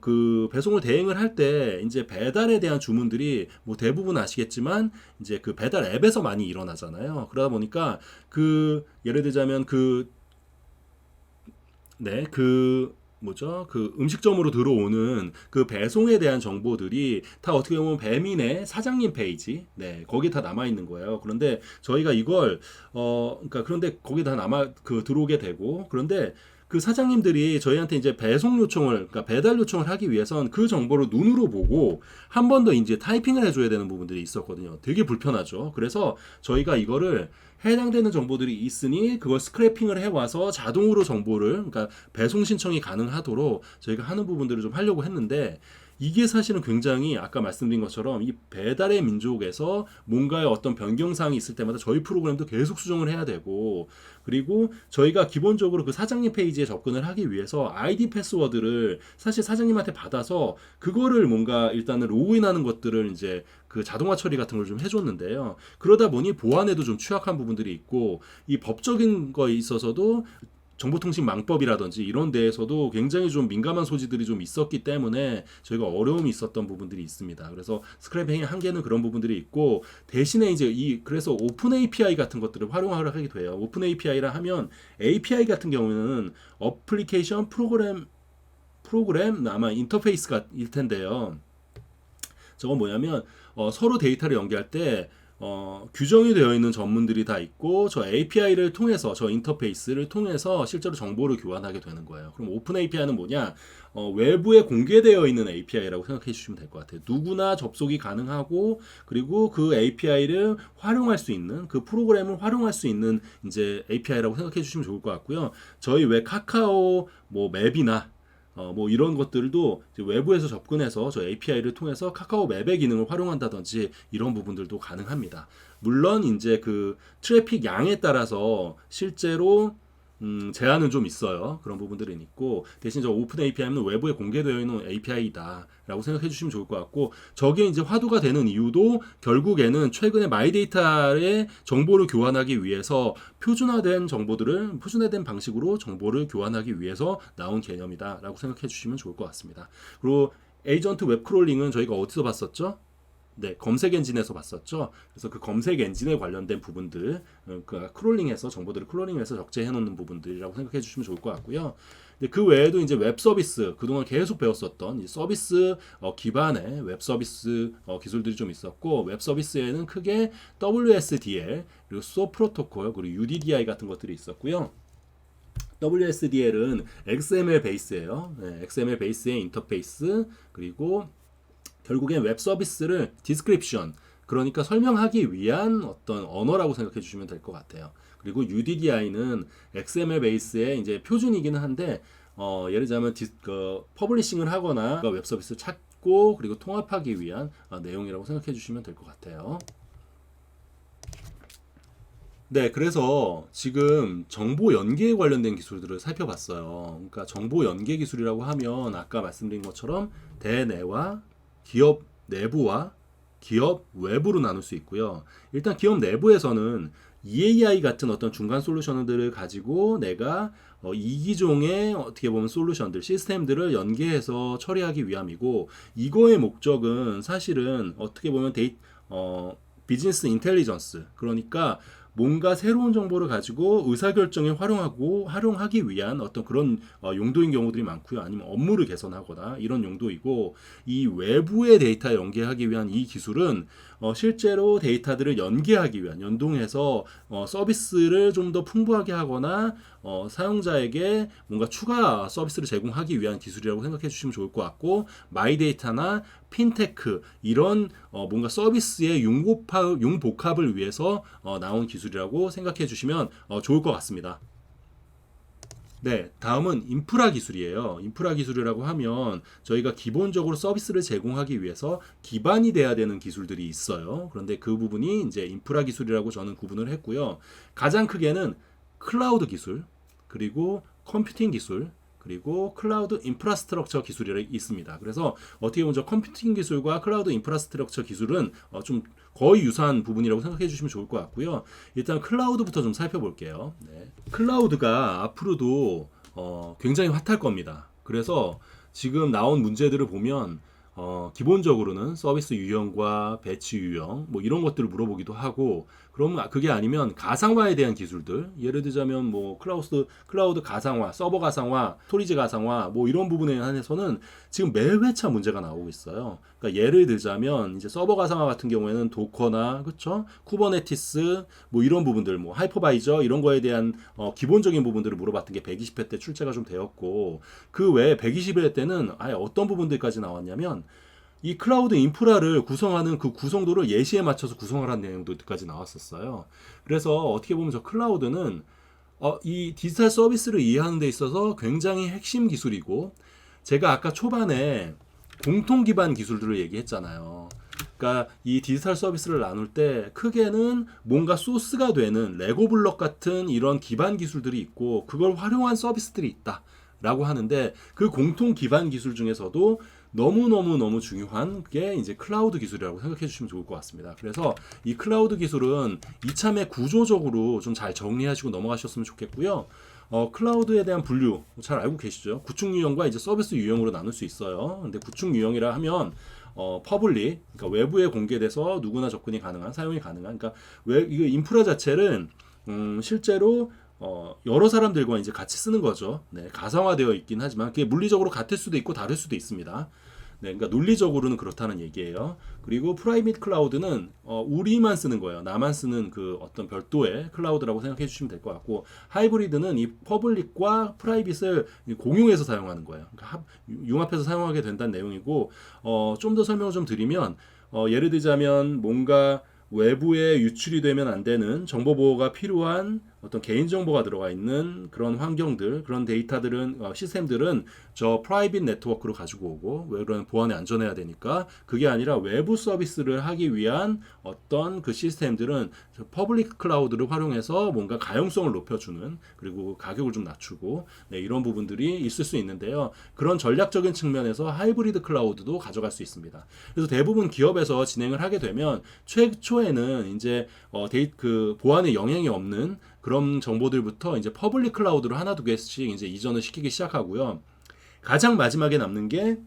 그 배송을 대행을 할 때 이제 배달에 대한 주문들이 뭐 대부분 아시겠지만 이제 그 배달 앱에서 많이 일어나잖아요. 그러다 보니까 예를 들자면 네, 그 음식점으로 들어오는 그 배송에 대한 정보들이 다 어떻게 보면 배민의 사장님 페이지, 네, 거기 다 남아 있는 거예요. 그런데 저희가 이걸, 그러니까 그런데 거기 다 들어오게 되고, 그런데 그 사장님들이 저희한테 이제 배송 요청을, 그러니까 배달 요청을 하기 위해선 그 정보를 눈으로 보고 한 번 더 이제 타이핑을 해줘야 되는 부분들이 있었거든요. 되게 불편하죠. 그래서 저희가 이거를 해당되는 정보들이 있으니 그걸 스크래핑을 해와서 자동으로 정보를 그러니까 배송 신청이 가능하도록 저희가 하는 부분들을 좀 하려고 했는데 이게 사실은 굉장히 아까 말씀드린 것처럼 이 배달의 민족에서 뭔가의 어떤 변경사항이 있을 때마다 저희 프로그램도 계속 수정을 해야 되고 그리고 저희가 기본적으로 그 사장님 페이지에 접근을 하기 위해서 아이디 패스워드를 사실 사장님한테 받아서 그거를 뭔가 일단은 로그인하는 것들을 이제 그 자동화 처리 같은 걸 좀 해줬는데요. 그러다 보니 보안에도 좀 취약한 부분들이 있고 이 법적인 거에 있어서도 정보통신망법이라든지 이런 데에서도 굉장히 좀 민감한 소지들이 좀 있었기 때문에 저희가 어려움이 있었던 부분들이 있습니다. 그래서 스크래핑의 한계는 그런 부분들이 있고 대신에 이제 그래서 오픈 API 같은 것들을 활용하려 하게 돼요. 오픈 API라 하면 API 같은 경우는 어플리케이션 프로그램 아마 인터페이스가 일 텐데요. 저건 뭐냐면 서로 데이터를 연계할 때 규정이 되어 있는 전문들이 다 있고 저 API를 통해서 저 인터페이스를 통해서 실제로 정보를 교환하게 되는 거예요. 그럼 오픈 API는 뭐냐? 외부에 공개되어 있는 API라고 생각해 주시면 될 것 같아요. 누구나 접속이 가능하고 그리고 그 API를 활용할 수 있는 그 프로그램을 활용할 수 있는 이제 API라고 생각해 주시면 좋을 것 같고요. 저희 카카오 뭐 맵이나 뭐 이런 것들도 이제 외부에서 접근해서 저 API를 통해서 카카오 맵의 기능을 활용한다든지 이런 부분들도 가능합니다. 물론 이제 그 트래픽 양에 따라서 실제로 제한은 좀 있어요. 그런 부분들은 있고 대신 저 오픈 API는 외부에 공개되어 있는 API다라고 생각해 주시면 좋을 것 같고 저게 이제 화두가 되는 이유도 결국에는 최근에 마이데이터의 정보를 교환하기 위해서 표준화된 방식으로 정보를 교환하기 위해서 나온 개념이다라고 생각해 주시면 좋을 것 같습니다. 그리고 에이전트 웹 크롤링은 저희가 어디서 봤었죠? 네, 검색 엔진에서 봤었죠. 그래서 그 검색 엔진에 관련된 부분들, 그 크롤링해서 정보들을 크롤링해서 적재해 놓는 부분들이라고 생각해 주시면 좋을 것 같고요. 근데 그 외에도 이제 웹 서비스, 그동안 계속 배웠었던 이 서비스 기반의 웹 서비스 기술들이 좀 있었고, 웹 서비스에는 크게 WSDL, 그리고 SOAP 프로토콜, 그리고 UDDI 같은 것들이 있었고요. WSDL은 XML 베이스예요. 네, XML 베이스의 인터페이스, 그리고 결국엔 웹 서비스를 디스크립션, 그러니까 설명하기 위한 어떤 언어라고 생각해 주시면 될 것 같아요. 그리고 UDDI는 XML 베이스의 이제 표준이기는 한데, 예를 들자면 퍼블리싱을 하거나 웹 서비스를 찾고 그리고 통합하기 위한 내용이라고 생각해 주시면 될 것 같아요. 네, 그래서 지금 정보 연계에 관련된 기술들을 살펴봤어요. 그러니까 정보 연계 기술이라고 하면 아까 말씀드린 것처럼 대내와 기업 내부와 기업 외부로 나눌 수 있고요. 일단 기업 내부에서는 EAI 같은 어떤 중간 솔루션들을 가지고 내가 이기종의 어떻게 보면 솔루션들, 시스템들을 연계해서 처리하기 위함이고, 이거의 목적은 사실은 어떻게 보면 비즈니스 인텔리전스, 그러니까 뭔가 새로운 정보를 가지고 의사결정에 활용하기 위한 어떤 그런 용도인 경우들이 많고요. 아니면 업무를 개선하거나 이런 용도이고, 이 외부의 데이터 연계하기 위한 이 기술은 실제로 데이터들을 연계하기 위한, 연동해서 서비스를 좀 더 풍부하게 하거나 사용자에게 뭔가 추가 서비스를 제공하기 위한 기술이라고 생각해 주시면 좋을 것 같고, 마이데이터나 핀테크 이런 뭔가 서비스의 융복합을 위해서 나온 기술이라고 생각해 주시면 좋을 것 같습니다. 네, 다음은 인프라 기술이에요. 인프라 기술이라고 하면 저희가 기본적으로 서비스를 제공하기 위해서 기반이 돼야 되는 기술들이 있어요. 그런데 그 부분이 이제 인프라 기술이라고 저는 구분을 했고요. 가장 크게는 클라우드 기술, 그리고 컴퓨팅 기술, 그리고 클라우드 인프라스트럭처 기술이 있습니다. 그래서 어떻게 보면 저 컴퓨팅 기술과 클라우드 인프라스트럭처 기술은 좀 거의 유사한 부분이라고 생각해 주시면 좋을 것 같고요. 일단 클라우드부터 좀 살펴볼게요. 네. 클라우드가 앞으로도 굉장히 핫할 겁니다. 그래서 지금 나온 문제들을 보면 기본적으로는 서비스 유형과 배치 유형 뭐 이런 것들을 물어보기도 하고, 그럼 그게 아니면 가상화에 대한 기술들, 예를 들자면 뭐 클라우드 가상화, 서버 가상화, 스토리지 가상화 뭐 이런 부분에 한해서는 지금 매 회차 문제가 나오고 있어요. 그러니까 예를 들자면 이제 서버 가상화 같은 경우에는 도커나 그쵸, 쿠버네티스 뭐 이런 부분들, 뭐 하이퍼바이저 이런 거에 대한 기본적인 부분들을 물어봤던 게 120회 때 출제가 좀 되었고, 그 외에 120회 때는 아예 어떤 부분들까지 나왔냐면 이 클라우드 인프라를 구성하는 그 구성도를 예시에 맞춰서 구성하라는 내용도까지 나왔었어요. 그래서 어떻게 보면 저 클라우드는 이 디지털 서비스를 이해하는 데 있어서 굉장히 핵심 기술이고, 제가 아까 초반에 공통 기반 기술들을 얘기했잖아요. 그러니까 이 디지털 서비스를 나눌 때 크게는 뭔가 소스가 되는 레고 블럭 같은 이런 기반 기술들이 있고, 그걸 활용한 서비스들이 있다 라고 하는데, 그 공통 기반 기술 중에서도 너무 중요한 게 이제 클라우드 기술이라고 생각해 주시면 좋을 것 같습니다. 그래서 이 클라우드 기술은 이참에 구조적으로 좀 잘 정리하시고 넘어가셨으면 좋겠고요. 클라우드에 대한 분류 잘 알고 계시죠? 구축 유형과 이제 서비스 유형으로 나눌 수 있어요. 근데 구축 유형이라 하면 퍼블릭, 그러니까 외부에 공개돼서 누구나 접근이 가능한, 사용이 가능한, 그러니까 이거 인프라 자체는 실제로 여러 사람들과 이제 같이 쓰는 거죠. 네, 가상화되어 있긴 하지만 그게 물리적으로 같을 수도 있고 다를 수도 있습니다. 네, 그러니까 논리적으로는 그렇다는 얘기예요. 그리고 프라이빗 클라우드는 우리만 쓰는 거예요. 나만 쓰는 그 어떤 별도의 클라우드라고 생각해 주시면 될 것 같고, 하이브리드는 이 퍼블릭과 프라이빗을 공용해서 사용하는 거예요. 그러니까 융합해서 사용하게 된다는 내용이고, 좀 더 설명을 좀 드리면 예를 들자면 뭔가 외부에 유출이 되면 안 되는 정보 보호가 필요한 어떤 개인정보가 들어가 있는 그런 환경들, 그런 데이터들은 시스템들은 저 프라이빗 네트워크로 가지고 오고, 왜 그러면 보안에 안전해야 되니까, 그게 아니라 외부 서비스를 하기 위한 어떤 그 시스템들은 퍼블릭 클라우드를 활용해서 뭔가 가용성을 높여주는, 그리고 가격을 좀 낮추고, 네, 이런 부분들이 있을 수 있는데요. 그런 전략적인 측면에서 하이브리드 클라우드도 가져갈 수 있습니다. 그래서 대부분 기업에서 진행을 하게 되면 최초에는 이제 그 보안에 영향이 없는 그런 정보들부터 이제 퍼블릭 클라우드로 하나 두 개씩 이제 이전을 시키기 시작하고요. 가장 마지막에 남는 게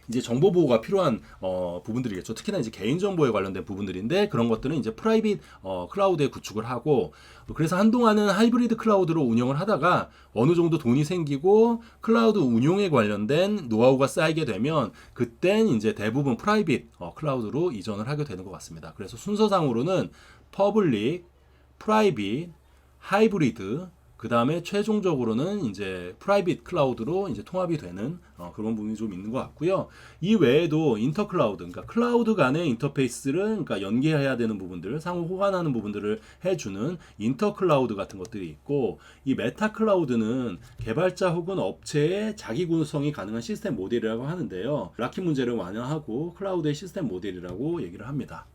이제 정보 보호가 필요한 부분들이겠죠. 특히나 이제 개인 정보에 관련된 부분들인데 그런 것들은 이제 프라이빗 클라우드에 구축을 하고 그래서 한동안은 하이브리드 클라우드로 운영을 하다가 어느 정도 돈이 생기고 클라우드 운용에 관련된 노하우가 쌓이게 되면 그땐 이제 대부분 프라이빗 클라우드로 이전을 하게 되는 것 같습니다. 그래서 순서상으로는 퍼블릭, 프라이빗, 하이브리드 그 다음에 최종적으로는 이제 프라이빗 클라우드로 이제 통합이 되는 그런 부분이 좀 있는 것 같고요. 이 외에도 인터클라우드, 그러니까 클라우드 간의 인터페이스를 그러니까 연계해야 되는 부분들, 상호 호환하는 부분들을 해주는 인터클라우드 같은 것들이 있고, 이 메타 클라우드는 개발자 혹은 업체의 자기 구성이 가능한 시스템 모델이라고 하는데요. 락킹 문제를 완화하고 클라우드의 시스템 모델이라고 얘기를 합니다.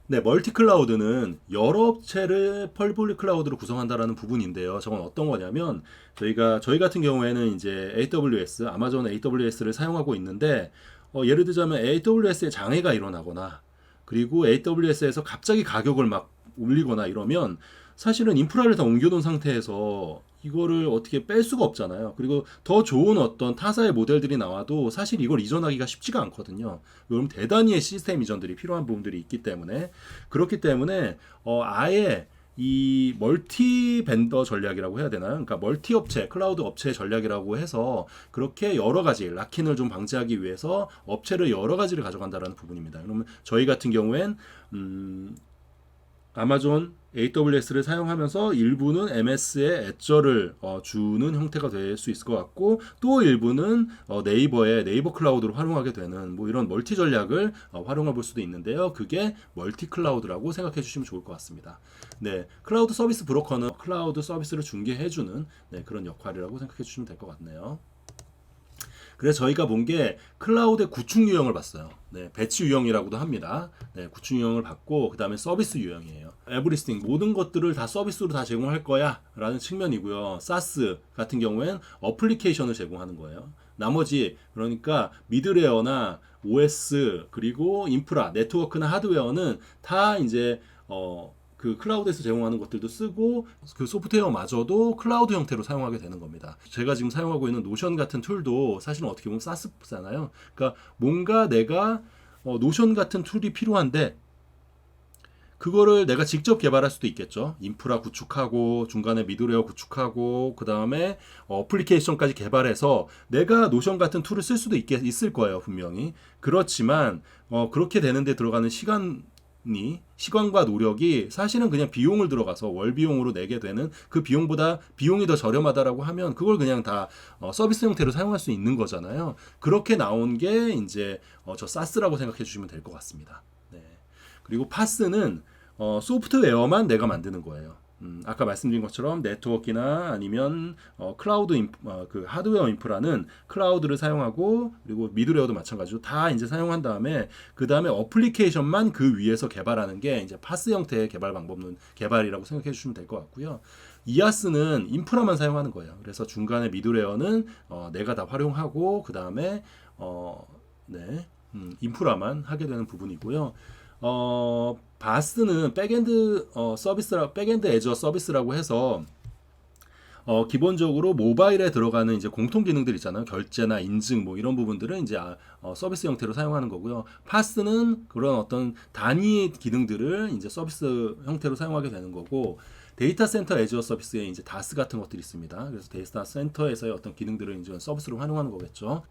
네, 멀티 클라우드는 여러 업체를 펄블릭 클라우드로 구성한다라는 부분인데요. 저건 어떤 거냐면 저희 같은 경우에는 이제 AWS, 아마존 AWS를 사용하고 있는데 예를 들자면 AWS에 장애가 일어나거나 그리고 AWS에서 갑자기 가격을 막 올리거나 이러면 사실은 인프라를 다 옮겨놓은 상태에서 이거를 어떻게 뺄 수가 없잖아요. 그리고 더 좋은 어떤 타사의 모델들이 나와도 사실 이걸 이전하기가 쉽지가 않거든요. 그럼 대단히의 시스템 이전들이 필요한 부분들이 있기 때문에 그렇기 때문에 아예 이 멀티 벤더 전략이라고 해야 되나요? 그러니까 멀티 업체, 클라우드 업체 전략이라고 해서 그렇게 여러 가지 락인을 좀 방지하기 위해서 업체를 여러 가지를 가져간다라는 부분입니다. 그러면 저희 같은 경우엔 아마존 AWS를 사용하면서 일부는 MS의 애저를 주는 형태가 될 수 있을 것 같고 또 일부는 네이버의 네이버 클라우드로 활용하게 되는 뭐 이런 멀티 전략을 활용해 볼 수도 있는데요. 그게 멀티 클라우드라고 생각해 주시면 좋을 것 같습니다. 네, 클라우드 서비스 브로커는 클라우드 서비스를 중개해 주는 그런 역할이라고 생각해 주시면 될 것 같네요. 그래서 저희가 본 게 클라우드의 구축 유형을 봤어요. 네, 배치 유형이라고도 합니다. 네, 구축 유형을 봤고 그 다음에 서비스 유형이에요. 에브리스팅 모든 것들을 다 서비스로 다 제공할 거야 라는 측면이고요. 사스 같은 경우엔 어플리케이션을 제공하는 거예요. 나머지 그러니까 미드웨어나 OS 그리고 인프라, 네트워크나 하드웨어는 다 이제 그 클라우드에서 제공하는 것들도 쓰고 그 소프트웨어마저도 클라우드 형태로 사용하게 되는 겁니다. 제가 지금 사용하고 있는 노션 같은 툴도 사실은 어떻게 보면 사스잖아요. 그러니까 뭔가 내가 노션 같은 툴이 필요한데 그거를 내가 직접 개발할 수도 있겠죠. 인프라 구축하고 중간에 미드웨어 구축하고 그 다음에 어플리케이션까지 개발해서 내가 노션 같은 툴을 쓸 수도 있을 거예요. 분명히. 그렇지만 그렇게 되는데 들어가는 시간과 노력이 사실은 그냥 비용을 들어가서 월 비용으로 내게 되는 그 비용보다 비용이 더 저렴하다라고 하면 그걸 그냥 다 서비스 형태로 사용할 수 있는 거잖아요. 그렇게 나온 게 이제 저 사스라고 생각해 주시면 될 것 같습니다. 네. 그리고 파스는 소프트웨어만 내가 만드는 거예요. 아까 말씀드린 것처럼 네트워크나 아니면 클라우드 그 하드웨어 인프라는 클라우드를 사용하고 그리고 미드웨어도 마찬가지로 다 이제 사용한 다음에 그 다음에 어플리케이션만 그 위에서 개발하는 게 이제 파스 형태의 개발 방법은 개발이라고 생각해 주시면 될 것 같고요. 이아스는 인프라만 사용하는 거예요. 그래서 중간에 미드웨어는 내가 다 활용하고 그 다음에 인프라만 하게 되는 부분이고요. 바스는 백엔드 백엔드 애저 서비스라고 해서 기본적으로 모바일에 들어가는 이제 공통 기능들 있잖아요. 결제나 인증 뭐 이런 부분들은 이제 서비스 형태로 사용하는 거고요. 파스는 그런 어떤 단위 기능들을 이제 서비스 형태로 사용하게 되는 거고 데이터 센터 애저 서비스에 이제 다스 같은 것들이 있습니다. 그래서 데이터 센터에서의 어떤 기능들을 이제 서비스로 활용하는 거겠죠.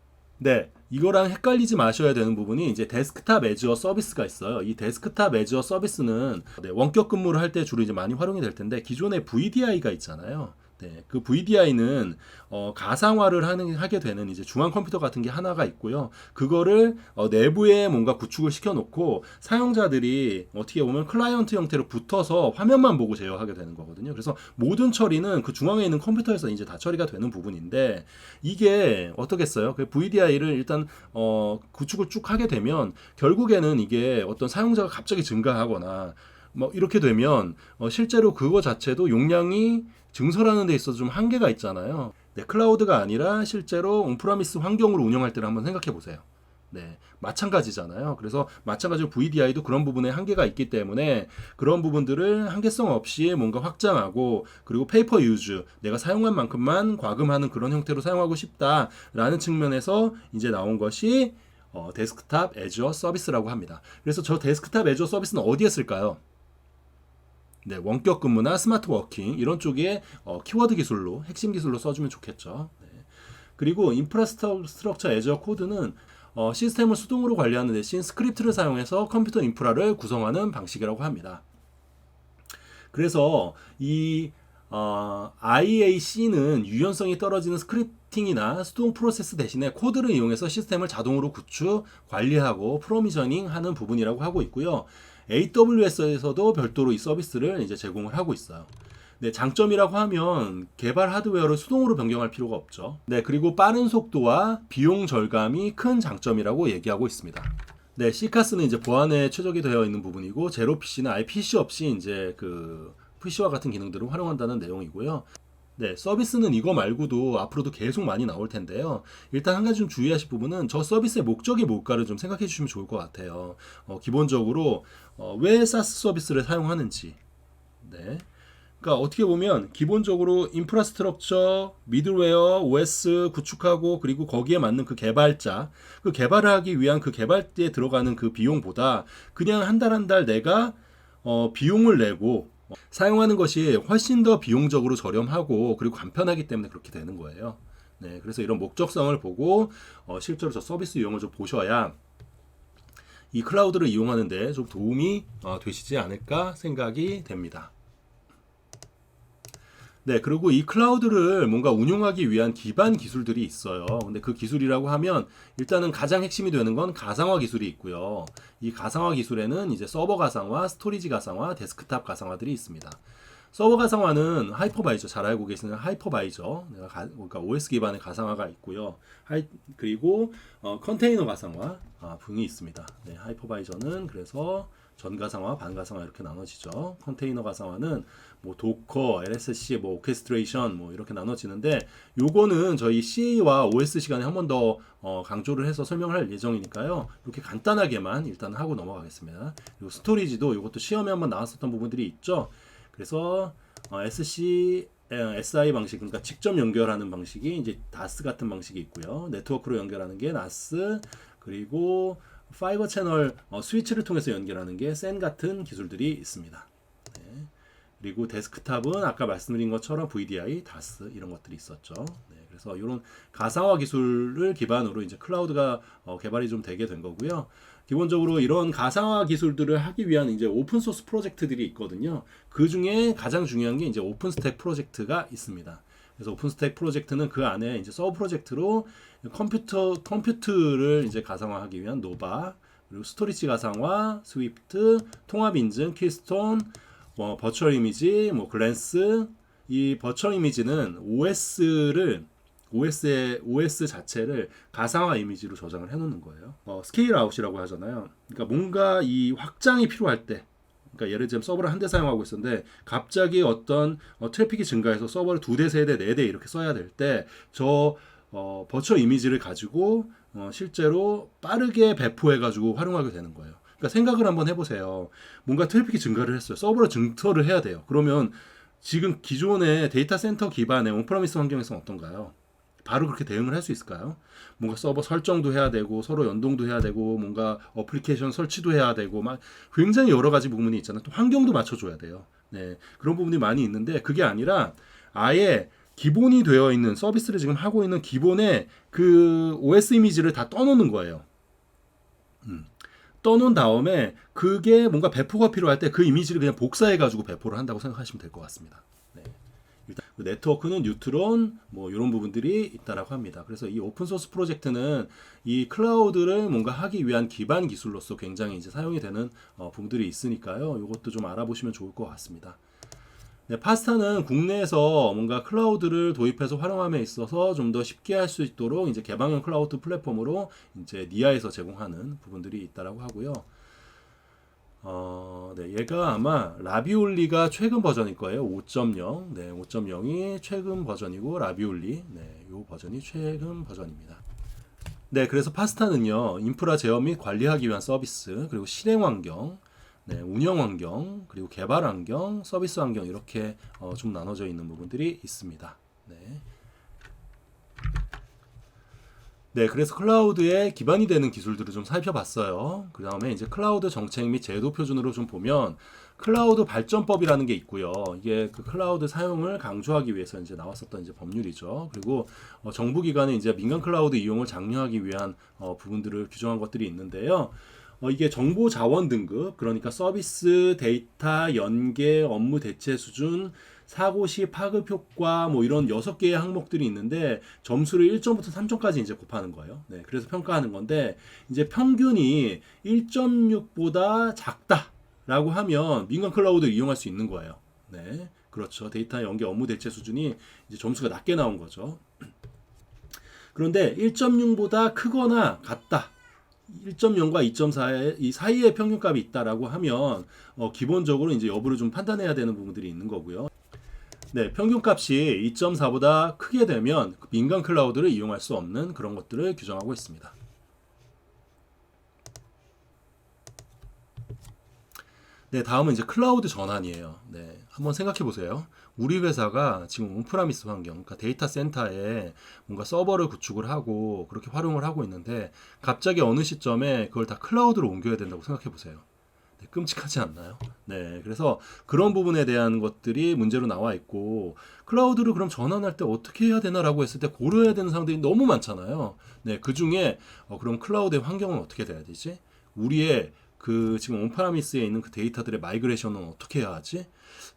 네, 이거랑 헷갈리지 마셔야 되는 부분이 이제 데스크탑 애저 서비스가 있어요. 이 데스크탑 애저 서비스는 원격 근무를 할 때 주로 이제 많이 활용이 될 텐데 기존에 VDI가 있잖아요. 네, 그 VDI는 가상화를 하게 되는 이제 중앙 컴퓨터 같은 게 하나가 있고요. 그거를 내부에 뭔가 구축을 시켜놓고 사용자들이 어떻게 보면 클라이언트 형태로 붙어서 화면만 보고 제어하게 되는 거거든요. 그래서 모든 처리는 그 중앙에 있는 컴퓨터에서 이제 다 처리가 되는 부분인데 이게 어떻겠어요? 그 VDI를 일단 구축을 쭉 하게 되면 결국에는 이게 어떤 사용자가 갑자기 증가하거나 뭐 이렇게 되면 실제로 그거 자체도 용량이 증설하는 데 있어서 좀 한계가 있잖아요. 네, 클라우드가 아니라 실제로 온프라미스 환경으로 운영할 때를 한번 생각해 보세요. 네, 마찬가지잖아요. 그래서 마찬가지로 VDI도 그런 부분에 한계가 있기 때문에 그런 부분들을 한계성 없이 뭔가 확장하고 그리고 페이퍼 유즈 내가 사용한 만큼만 과금하는 그런 형태로 사용하고 싶다라는 측면에서 이제 나온 것이 데스크탑 애주어 서비스라고 합니다. 그래서 저 데스크탑 애주어 서비스는 어디에 쓸까요? 네, 원격 근무나 스마트 워킹 이런 쪽에 키워드 기술로 핵심 기술로 써주면 좋겠죠. 네. 그리고 인프라스트럭처 애주어 코드는 시스템을 수동으로 관리하는 대신 스크립트를 사용해서 컴퓨터 인프라를 구성하는 방식이라고 합니다. 그래서 이 IAC는 유연성이 떨어지는 스크립팅이나 수동 프로세스 대신에 코드를 이용해서 시스템을 자동으로 구축, 관리하고 프로미저닝하는 부분이라고 하고 있고요. AWS에서도 별도로 이 서비스를 이제 제공을 하고 있어요. 네, 장점이라고 하면 개발 하드웨어를 수동으로 변경할 필요가 없죠. 네, 그리고 빠른 속도와 비용 절감이 큰 장점이라고 얘기하고 있습니다. 네, CCAS는 이제 보안에 최적이 되어 있는 부분이고 제로 PC나 아예 PC 없이 이제 그 PC와 같은 기능들을 활용한다는 내용이고요. 네, 서비스는 이거 말고도 앞으로도 계속 많이 나올 텐데요. 일단 한 가지 좀 주의하실 부분은 저 서비스의 목적이 뭘까를 좀 생각해 주시면 좋을 것 같아요. 기본적으로 왜 SaaS 서비스를 사용하는지. 네. 그러니까 어떻게 보면 기본적으로 인프라스트럭처, 미들웨어, OS 구축하고 그리고 거기에 맞는 그 개발자, 그 개발을 하기 위한 그 개발대에 들어가는 그 비용보다 그냥 한 달 한 달 내가 비용을 내고 사용하는 것이 훨씬 더 비용적으로 저렴하고 그리고 간편하기 때문에 그렇게 되는 거예요. 네, 그래서 이런 목적성을 보고 실제로 저 서비스 이용을 좀 보셔야 이 클라우드를 이용하는데 좀 도움이 되시지 않을까 생각이 됩니다. 네, 그리고 이 클라우드를 뭔가 운용하기 위한 기반 기술들이 있어요. 근데 그 기술이라고 하면 일단은 가장 핵심이 되는 건 가상화 기술이 있고요. 이 가상화 기술에는 이제 서버 가상화, 스토리지 가상화, 데스크탑 가상화들이 있습니다. 서버 가상화는 하이퍼바이저, 잘 알고 계시는 하이퍼바이저, 그러니까 OS 기반의 가상화가 있고요. 그리고 컨테이너 가상화 분이 있습니다. 네, 하이퍼바이저는 그래서 전가상화, 반가상화 이렇게 나눠지죠. 컨테이너 가상화는 뭐 도커, LSC, 뭐 오케스트레이션 뭐 이렇게 나눠지는데 요거는 저희 CA와 OS 시간에 한 번 더 강조를 해서 설명을 할 예정이니까요. 이렇게 간단하게만 일단 하고 넘어가겠습니다. 그리고 스토리지도 이것도 시험에 한번 나왔었던 부분들이 있죠. 그래서 SI 방식, 그러니까 직접 연결하는 방식이 이제 DAS 같은 방식이 있고요. 네트워크로 연결하는 게 NAS, 그리고 파이버 채널 스위치를 통해서 연결하는 게 SAN 같은 기술들이 있습니다. 네. 그리고 데스크탑은 아까 말씀드린 것처럼 VDI, DAS 이런 것들이 있었죠. 네. 그래서 이런 가상화 기술을 기반으로 이제 클라우드가 개발이 좀 되게 된 거고요. 기본적으로 이런 가상화 기술들을 하기 위한 이제 오픈 소스 프로젝트들이 있거든요. 그 중에 가장 중요한 게 이제 오픈스택 프로젝트가 있습니다. 그래서 오픈스택 프로젝트는 그 안에 이제 서브 프로젝트로 컴퓨트를 이제 가상화하기 위한 노바, 그리고 스토리지 가상화, 스위프트, 통합 인증, 키스톤, 버추얼 이미지, 뭐 글랜스. 이 버추얼 이미지는 OS 자체를 가상화 이미지로 저장을 해놓는 거예요. 스케일 아웃이라고 하잖아요. 그러니까 뭔가 이 확장이 필요할 때, 그러니까 예를 들면 서버를 한 대 사용하고 있었는데 갑자기 어떤 트래픽이 증가해서 서버를 2대, 3대, 4대 이렇게 써야 될 때 저 버추얼 이미지를 가지고 실제로 빠르게 배포해가지고 활용하게 되는 거예요. 그러니까 생각을 한번 해보세요. 뭔가 트래픽이 증가를 했어요. 서버를 증설을 해야 돼요. 그러면 지금 기존의 데이터 센터 기반의 온프라미스 환경에서는 어떤가요? 바로 그렇게 대응을 할 수 있을까요? 뭔가 서버 설정도 해야 되고 서로 연동도 해야 되고 뭔가 어플리케이션 설치도 해야 되고 막 굉장히 여러 가지 부분이 있잖아요. 또 환경도 맞춰줘야 돼요. 네, 그런 부분이 많이 있는데 그게 아니라 아예 기본이 되어 있는 서비스를 지금 하고 있는 기본의 그 OS 이미지를 다 떠놓는 거예요. 떠놓은 다음에 그게 뭔가 배포가 필요할 때 그 이미지를 그냥 복사해가지고 배포를 한다고 생각하시면 될 것 같습니다. 네. 일단 네트워크는 뉴트론 뭐 이런 부분들이 있다라고 합니다. 그래서 이 오픈 소스 프로젝트는 이 클라우드를 뭔가 하기 위한 기반 기술로서 굉장히 이제 사용이 되는 부분들이 있으니까요. 이것도 좀 알아보시면 좋을 것 같습니다. 네, 파스타는 국내에서 뭔가 클라우드를 도입해서 활용함에 있어서 좀 더 쉽게 할 수 있도록 이제 개방형 클라우드 플랫폼으로 이제 니아에서 제공하는 부분들이 있다라고 하고요. 네, 얘가 아마 라비올리가 최근 버전일 거예요. 5.0. 네, 5.0이 최근 버전이고 라비올리, 네, 요 버전이 최근 버전입니다. 네, 그래서 파스타는요, 인프라 제어 및 관리하기 위한 서비스, 그리고 실행 환경, 네, 운영 환경, 그리고 개발 환경, 서비스 환경 이렇게 좀 나눠져 있는 부분들이 있습니다. 네. 네, 그래서 클라우드에 기반이 되는 기술들을 좀 살펴봤어요. 그 다음에 이제 클라우드 정책 및 제도 표준으로 좀 보면 클라우드 발전법이라는 게 있고요. 이게 그 클라우드 사용을 강조하기 위해서 이제 나왔었던 이제 법률이죠. 그리고 정부기관은 이제 민간 클라우드 이용을 장려하기 위한 부분들을 규정한 것들이 있는데요. 이게 정보 자원 등급, 그러니까 서비스, 데이터, 연계, 업무 대체 수준, 사고 시 파급 효과 뭐 이런 6개의 항목들이 있는데 점수를 1점부터 3점까지 이제 곱하는 거예요. 네, 그래서 평가하는 건데 이제 평균이 1.6보다 작다라고 하면 민간 클라우드를 이용할 수 있는 거예요. 네, 그렇죠. 데이터 연계 업무 대체 수준이 이제 점수가 낮게 나온 거죠. 그런데 1.6보다 크거나 같다. 1.0과 2.4의 이 사이의 평균값이 있다라고 하면 기본적으로 이제 여부를 좀 판단해야 되는 부분들이 있는 거고요. 네, 평균값이 2.4보다 크게 되면 민간 클라우드를 이용할 수 없는 그런 것들을 규정하고 있습니다. 네, 다음은 이제 클라우드 전환이에요. 네, 한번 생각해 보세요. 우리 회사가 지금 온프라미스 환경, 그러니까 데이터 센터에 뭔가 서버를 구축을 하고 그렇게 활용을 하고 있는데 갑자기 어느 시점에 그걸 다 클라우드로 옮겨야 된다고 생각해 보세요. 네, 끔찍하지 않나요? 네, 그래서 그런 부분에 대한 것들이 문제로 나와 있고 클라우드를 그럼 전환할 때 어떻게 해야 되나라고 했을 때 고려해야 되는 사항들이 너무 많잖아요. 네, 그 중에 그럼 클라우드의 환경은 어떻게 돼야 되지? 우리의 그 지금 온프라미스에 있는 그 데이터들의 마이그레이션은 어떻게 해야 하지?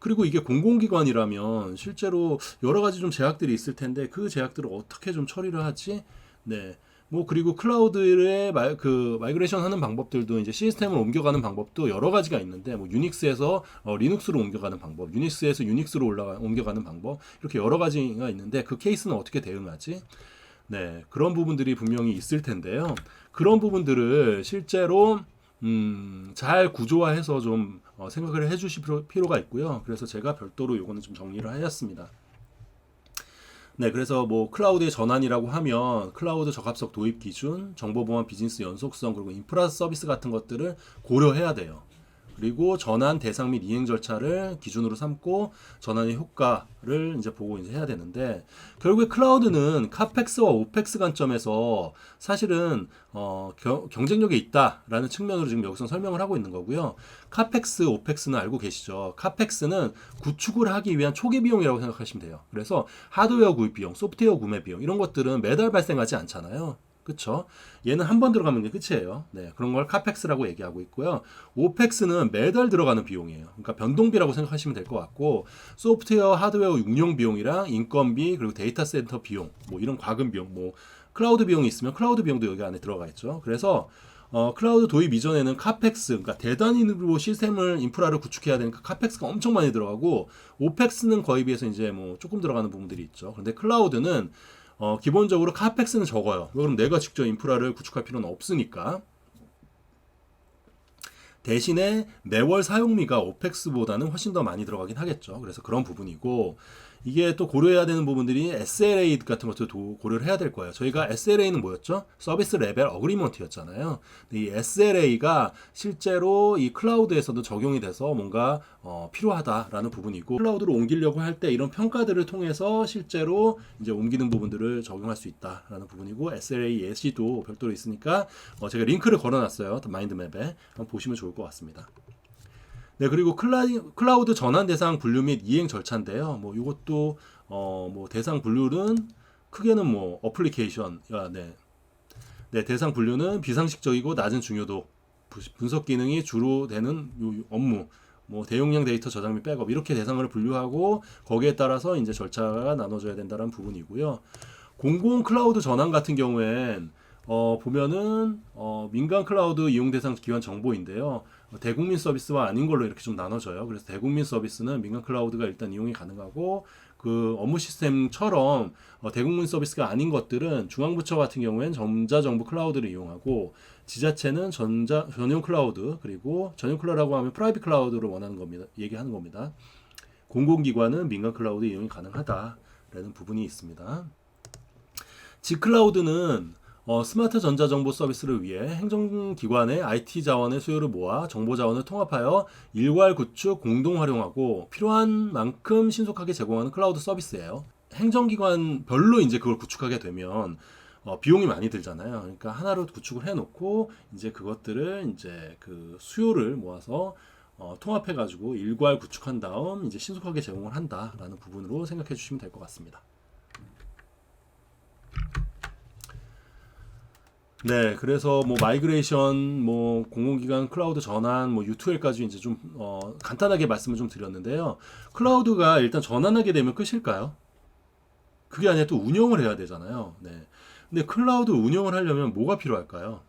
그리고 이게 공공기관이라면 실제로 여러 가지 좀 제약들이 있을 텐데 그 제약들을 어떻게 좀 처리를 하지? 네. 뭐 그리고 클라우드의 그 마이그레이션 하는 방법들도 이제 시스템을 옮겨가는 방법도 여러 가지가 있는데 뭐 유닉스에서 리눅스로 옮겨가는 방법, 유닉스에서 유닉스로 옮겨가는 방법 이렇게 여러 가지가 있는데 그 케이스는 어떻게 대응하지? 네, 그런 부분들이 분명히 있을 텐데요. 그런 부분들을 실제로 잘 구조화해서 좀 생각을 해주실 필요가 있고요. 그래서 제가 별도로 요거는 좀 정리를 하였습니다. 네, 그래서 뭐 클라우드의 전환이라고 하면 클라우드 적합성 도입 기준, 정보보안 비즈니스 연속성, 그리고 인프라 서비스 같은 것들을 고려해야 돼요. 그리고 전환 대상 및 이행 절차를 기준으로 삼고 전환의 효과를 이제 보고 이제 해야 되는데 결국에 클라우드는 카펙스와 오펙스 관점에서 사실은 경쟁력이 있다라는 측면으로 지금 여기서 설명을 하고 있는 거고요. 카펙스, 오펙스는 알고 계시죠? 카펙스는 구축을 하기 위한 초기 비용이라고 생각하시면 돼요. 그래서 하드웨어 구입 비용, 소프트웨어 구매 비용 이런 것들은 매달 발생하지 않잖아요. 그쵸? 얘는 한 번 들어가면 끝이에요. 네, 그런 걸 카펙스라고 얘기하고 있고요. 오펙스는 매달 들어가는 비용이에요. 그러니까 변동비라고 생각하시면 될 것 같고, 소프트웨어, 하드웨어 운용 비용이랑 인건비, 그리고 데이터 센터 비용, 뭐 이런 과금 비용, 뭐 클라우드 비용이 있으면 클라우드 비용도 여기 안에 들어가 있죠. 그래서 클라우드 도입 이전에는 카펙스, 그러니까 대단위로 시스템을 인프라를 구축해야 되니까 카펙스가 엄청 많이 들어가고, 오펙스는 거의 비해서 이제 뭐 조금 들어가는 부분들이 있죠. 근데 클라우드는 기본적으로 카펙스는 적어요. 그럼 내가 직접 인프라를 구축할 필요는 없으니까. 대신에 매월 사용비가 오펙스보다는 훨씬 더 많이 들어가긴 하겠죠. 그래서 그런 부분이고 이게 또 고려해야 되는 부분들이 SLA 같은 것도 고려를 해야 될 거예요. 저희가 SLA는 뭐였죠? 서비스 레벨 어그리먼트였잖아요. 이 SLA가 실제로 이 클라우드에서도 적용이 돼서 뭔가 필요하다라는 부분이고 클라우드로 옮기려고 할 때 이런 평가들을 통해서 실제로 이제 옮기는 부분들을 적용할 수 있다라는 부분이고 SLA 예시도 별도로 있으니까 제가 링크를 걸어놨어요. 마인드맵에 한번 보시면 좋을 것 같습니다. 네, 그리고 클라우드 전환 대상 분류 및 이행 절차인데요. 뭐 이것도 뭐 대상 분류는 크게는 뭐 어플리케이션, 네. 네, 대상 분류는 비상식적이고 낮은 중요도, 분석 기능이 주로 되는 업무, 뭐 대용량 데이터 저장 및 백업 이렇게 대상을 분류하고 거기에 따라서 이제 절차가 나눠져야 된다는 부분이고요. 공공 클라우드 전환 같은 경우엔 보면은 민간 클라우드 이용 대상 기관 정보인데요. 대국민 서비스와 아닌 걸로 이렇게 좀 나눠져요. 그래서 대국민 서비스는 민간 클라우드가 일단 이용이 가능하고 그 업무 시스템처럼 대국민 서비스가 아닌 것들은 중앙부처 같은 경우에는 전자정부 클라우드를 이용하고 지자체는 전용 클라우드 그리고 전용 클라우드라고 하면 프라이빗 클라우드를 원하는 겁니다. 얘기하는 겁니다. 공공기관은 민간 클라우드 이용이 가능하다라는 부분이 있습니다. G클라우드는 스마트 전자정보 서비스를 위해 행정기관의 IT 자원의 수요를 모아 정보 자원을 통합하여 일괄 구축, 공동 활용하고 필요한 만큼 신속하게 제공하는 클라우드 서비스예요. 행정기관별로 이제 그걸 구축하게 되면 비용이 많이 들잖아요. 그러니까 하나로 구축을 해놓고 이제 그것들을 이제 그 수요를 모아서 통합해가지고 일괄 구축한 다음 이제 신속하게 제공을 한다라는 부분으로 생각해 주시면 될 것 같습니다. 네, 그래서 뭐 마이그레이션, 뭐 공공기관 클라우드 전환, 뭐 U2L까지 이제 좀 간단하게 말씀을 좀 드렸는데요. 클라우드가 일단 전환하게 되면 끝일까요? 그게 아니라 또 운영을 해야 되잖아요. 네. 근데 클라우드 운영을 하려면 뭐가 필요할까요?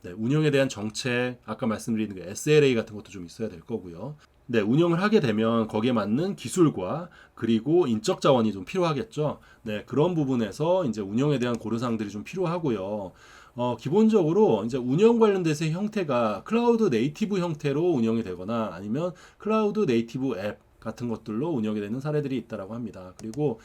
네, 운영에 대한 정책, 아까 말씀드린 그 SLA 같은 것도 좀 있어야 될 거고요. 네, 운영을 하게 되면 거기에 맞는 기술과 그리고 인적 자원이 좀 필요하겠죠. 네, 그런 부분에서 이제 운영에 대한 고려사항들이 좀 필요하고요. 기본적으로 이제 운영 관련돼서 형태가 클라우드 네이티브 형태로 운영이 되거나 아니면 클라우드 네이티브 앱 같은 것들로 운영이 되는 사례들이 있다라고 합니다. 그리고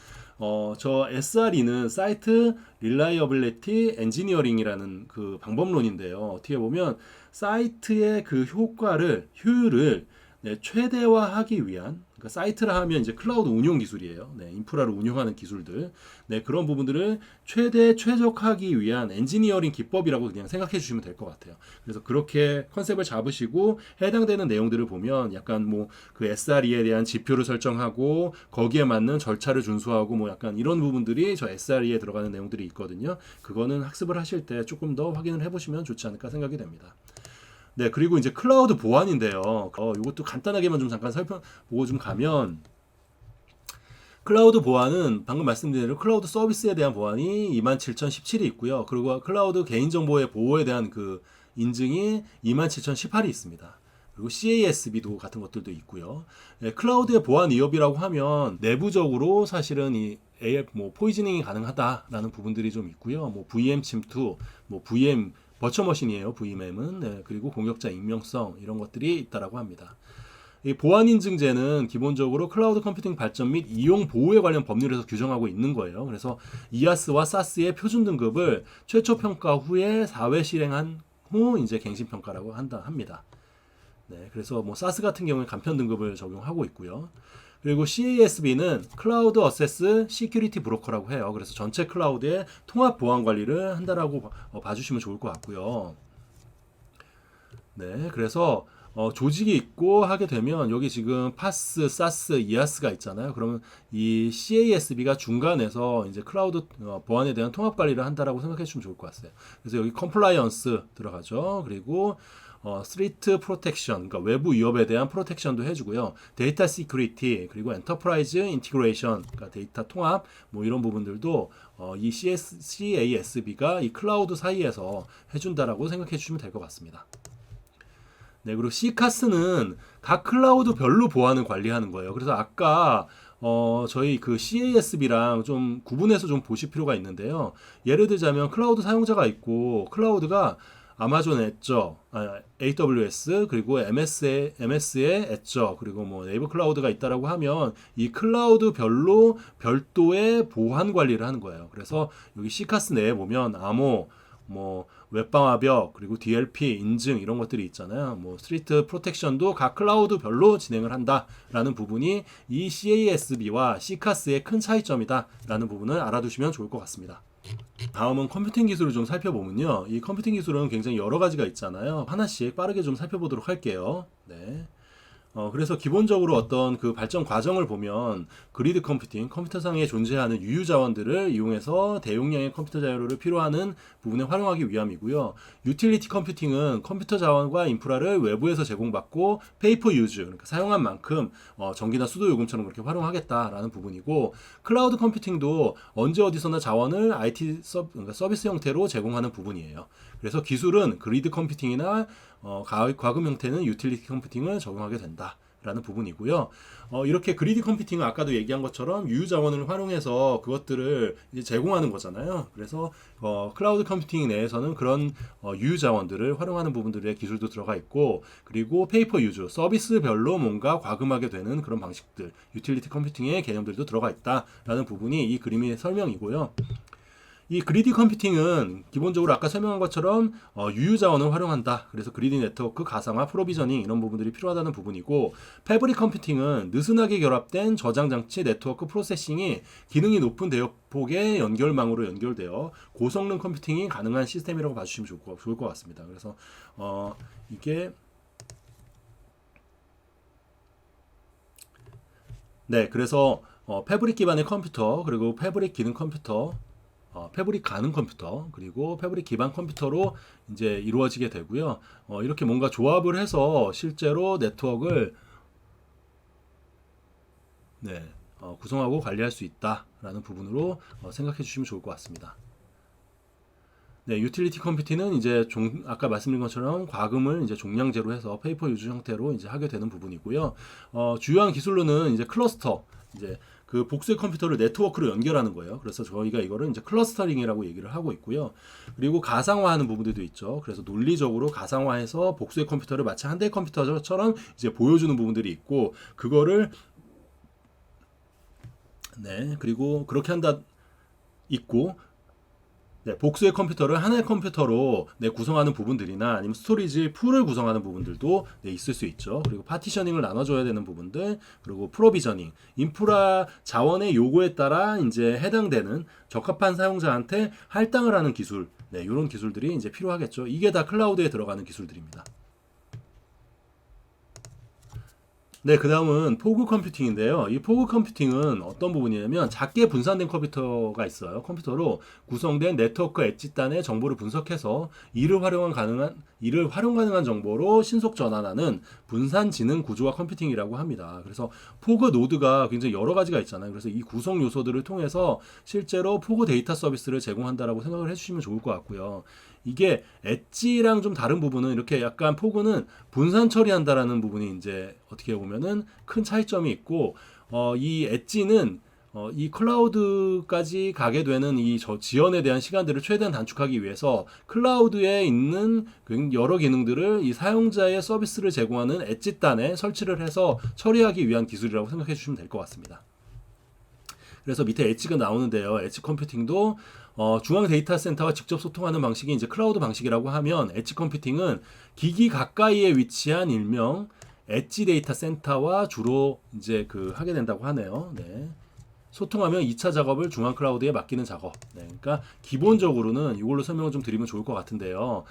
저 SRE는 사이트 릴라이어빌리티 엔지니어링이라는 그 방법론인데요. 어떻게 보면 사이트의 그 효율을 네, 최대화하기 위한 그러니까 사이트라 하면 이제 클라우드 운용 기술이에요. 네, 인프라를 운영하는 기술들. 네, 그런 부분들을 최적화하기 위한 엔지니어링 기법이라고 그냥 생각해 주시면 될 것 같아요. 그래서 그렇게 컨셉을 잡으시고 해당되는 내용들을 보면 약간 뭐 그 SRE에 대한 지표를 설정하고 거기에 맞는 절차를 준수하고 뭐 약간 이런 부분들이 저 SRE에 들어가는 내용들이 있거든요. 그거는 학습을 하실 때 조금 더 확인을 해보시면 좋지 않을까 생각이 됩니다. 네, 그리고 이제 클라우드 보안인데요. 이것도 간단하게만 좀 잠깐 살펴보고 좀 가면, 클라우드 보안은 방금 말씀드린 대로 클라우드 서비스에 대한 보안이 27017이 있고요. 그리고 클라우드 개인정보의 보호에 대한 그 인증이 27018이 있습니다. 그리고 CASB도 같은 것들도 있고요. 네, 클라우드의 보안 위협이라고 하면 내부적으로 사실은 이 AF 뭐 포이즈닝이 가능하다라는 부분들이 좀 있고요. 뭐 VM 침투, 뭐 VM 버처머신이에요. VM은 네, 그리고 공격자 익명성 이런 것들이 있다라고 합니다. 이 보안 인증제는 기본적으로 클라우드 컴퓨팅 발전 및 이용 보호에 관련 법률에서 규정하고 있는 거예요. 그래서 이아스와 사스의 표준 등급을 최초 평가 후에 4회 실행한 후 이제 갱신 평가라고 합니다. 네, 그래서 뭐 사스 같은 경우에 간편 등급을 적용하고 있고요. 그리고 CASB는 클라우드 어세스 시큐리티 브로커라고 해요. 그래서 전체 클라우드의 통합 보안 관리를 한다라고 봐주시면 좋을 것 같고요. 네, 그래서 조직이 있고 하게 되면 여기 지금 파스, 사스, 이아스가 있잖아요. 그러면 이 CASB가 중간에서 이제 클라우드 보안에 대한 통합 관리를 한다라고 생각해 주시면 좋을 것 같아요. 그래서 여기 컴플라이언스 들어가죠. 그리고 스트리트 프로텍션, 그러니까 외부 위협에 대한 프로텍션도 해주고요. 데이터 시큐리티, 그리고 엔터프라이즈 인티그레이션, 그러니까 데이터 통합, 뭐 이런 부분들도 이 CASB가 이 클라우드 사이에서 해준다라고 생각해 주시면 될 것 같습니다. 네, 그리고 CCAS는 각 클라우드별로 보안을 관리하는 거예요. 그래서 아까 저희 그 CASB랑 좀 구분해서 좀 보실 필요가 있는데요. 예를 들자면 클라우드 사용자가 있고 클라우드가 아마존 애저, AWS 그리고 MS의 애저 그리고 뭐 네이버 클라우드가 있다라고 하면 이 클라우드별로 별도의 보안 관리를 하는 거예요. 그래서 여기 CCAS 내에 보면 암호 뭐 웹방화벽 그리고 DLP 인증 이런 것들이 있잖아요. 뭐 스트리트 프로텍션도 각 클라우드별로 진행을 한다라는 부분이 이 CASB와 CCAS의 큰 차이점이다라는 부분을 알아두시면 좋을 것 같습니다. 다음은 컴퓨팅 기술을 좀 살펴보면요. 이 컴퓨팅 기술은 굉장히 여러 가지가 있잖아요. 하나씩 빠르게 좀 살펴보도록 할게요. 네. 그래서 기본적으로 어떤 그 발전 과정을 보면 그리드 컴퓨팅, 컴퓨터상에 존재하는 유유 자원들을 이용해서 대용량의 컴퓨터 자료를 필요하는 부분에 활용하기 위함이고요. 유틸리티 컴퓨팅은 컴퓨터 자원과 인프라를 외부에서 제공받고 페이퍼 유즈, 그러니까 사용한 만큼 전기나 수도 요금처럼 그렇게 활용하겠다라는 부분이고, 클라우드 컴퓨팅도 언제 어디서나 자원을 IT 그러니까 서비스 형태로 제공하는 부분이에요. 그래서 기술은 그리드 컴퓨팅이나 과금 형태는 유틸리티 컴퓨팅을 적용하게 된다라는 부분이고요. 이렇게 그리드 컴퓨팅은 아까도 얘기한 것처럼 유유 자원을 활용해서 그것들을 이제 제공하는 거잖아요. 그래서 클라우드 컴퓨팅 내에서는 그런 유유 자원들을 활용하는 부분들의 기술도 들어가 있고, 그리고 페이퍼 유즈, 서비스별로 뭔가 과금하게 되는 그런 방식들, 유틸리티 컴퓨팅의 개념들도 들어가 있다라는 부분이 이 그림의 설명이고요. 이 그리디 컴퓨팅은 기본적으로 아까 설명한 것처럼 유유 자원을 활용한다. 그래서 그리디 네트워크 가상화, 프로비저닝 이런 부분들이 필요하다는 부분이고, 패브릭 컴퓨팅은 느슨하게 결합된 저장 장치 네트워크 프로세싱이 기능이 높은 대역폭의 연결망으로 연결되어 고성능 컴퓨팅이 가능한 시스템이라고 봐주시면 좋을 것 같습니다. 그래서 이게 네, 그래서 패브릭 기반의 컴퓨터, 그리고 패브릭 기능 컴퓨터, 패브릭 가능 컴퓨터, 그리고 패브릭 기반 컴퓨터로 이제 이루어지게 되고요. 이렇게 뭔가 조합을 해서 실제로 네트워크를 네, 구성하고 관리할 수 있다라는 부분으로 생각해 주시면 좋을 것 같습니다. 네, 유틸리티 컴퓨팅은 이제 아까 말씀드린 것처럼 과금을 이제 종량제로 해서 페이퍼 유즈 형태로 이제 하게 되는 부분이고요. 주요한 기술로는 이제 클러스터, 이제 그 복수의 컴퓨터를 네트워크로 연결하는 거예요. 그래서 저희가 이거를 이제 클러스터링이라고 얘기를 하고 있고요. 그리고 가상화하는 부분들도 있죠. 그래서 논리적으로 가상화해서 복수의 컴퓨터를 마치 한 대의 컴퓨터처럼 이제 보여주는 부분들이 있고, 그거를 네, 그리고 그렇게 한다 있고, 네, 복수의 컴퓨터를 하나의 컴퓨터로 네, 구성하는 부분들이나 아니면 스토리지 풀을 구성하는 부분들도 네, 있을 수 있죠. 그리고 파티셔닝을 나눠줘야 되는 부분들, 그리고 프로비저닝, 인프라 자원의 요구에 따라 이제 해당되는 적합한 사용자한테 할당을 하는 기술, 네, 이런 기술들이 이제 필요하겠죠. 이게 다 클라우드에 들어가는 기술들입니다. 네, 그 다음은 포그 컴퓨팅인데요. 이 포그 컴퓨팅은 어떤 부분이냐면 작게 분산된 컴퓨터가 있어요. 컴퓨터로 구성된 네트워크 엣지단의 정보를 분석해서 이를 활용 가능한 정보로 신속 전환하는 분산 지능 구조화 컴퓨팅이라고 합니다. 그래서 포그 노드가 굉장히 여러 가지가 있잖아요. 그래서 이 구성 요소들을 통해서 실제로 포그 데이터 서비스를 제공한다라고 생각을 해주시면 좋을 것 같고요. 이게 엣지랑 좀 다른 부분은 이렇게 약간 포그는 분산 처리한다라는 부분이 이제 어떻게 보면은 큰 차이점이 있고, 이 엣지는 이 클라우드까지 가게 되는 이 지연에 대한 시간들을 최대한 단축하기 위해서 클라우드에 있는 여러 기능들을 이 사용자의 서비스를 제공하는 엣지단에 설치를 해서 처리하기 위한 기술이라고 생각해 주시면 될 것 같습니다. 그래서 밑에 엣지가 나오는데요. 엣지 컴퓨팅도 중앙 데이터 센터와 직접 소통하는 방식이 이제 클라우드 방식이라고 하면, 엣지 컴퓨팅은 기기 가까이에 위치한 일명 엣지 데이터 센터와 주로 이제 하게 된다고 하네요. 네. 소통하면 2차 작업을 중앙 클라우드에 맡기는 작업. 네, 그러니까 기본적으로는 이걸로 설명을 좀 드리면 좋을 것 같은데요.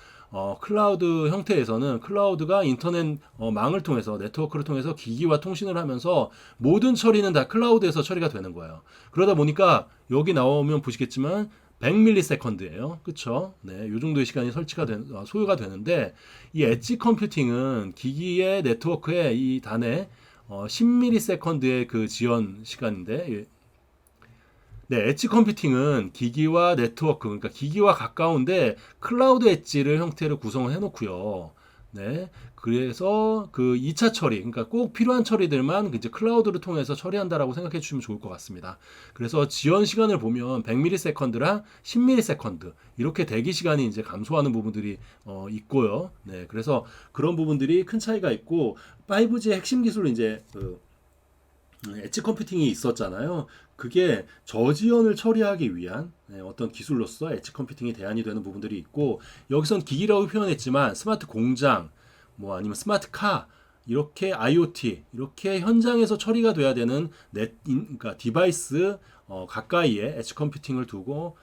클라우드 형태에서는 클라우드가 인터넷 망을 통해서, 네트워크를 통해서 기기와 통신을 하면서 모든 처리는 다 클라우드에서 처리가 되는 거예요. 그러다 보니까 여기 나오면 보시겠지만 100ms예요. 그쵸? 네, 요 정도의 시간이 소요가 되는데, 이 엣지 컴퓨팅은 기기의 네트워크에 이 단에 10ms의 그 지연 시간인데, 네, 엣지 컴퓨팅은 기기와 네트워크, 그러니까 기기와 가까운데 클라우드 엣지를 형태로 구성을 해놓고요. 네, 그래서 그 2차 처리, 그러니까 꼭 필요한 처리들만 이제 클라우드를 통해서 처리한다라고 생각해 주시면 좋을 것 같습니다. 그래서 지연 시간을 보면 100ms랑 10ms 이렇게 대기 시간이 이제 감소하는 부분들이 있고요. 네, 그래서 그런 부분들이 큰 차이가 있고, 5G의 핵심 기술은 이제 엣지 컴퓨팅이 있었잖아요. 그게 저지연을 처리하기 위한 어떤 기술로서 엣지 컴퓨팅이 대안이 되는 부분들이 있고, 여기선 기기라고 표현했지만 스마트 공장, 뭐 아니면 스마트 카, 이렇게 IoT, 이렇게 현장에서 처리가 돼야 되는 그러니까 디바이스 가까이에 엣지 컴퓨팅을 두고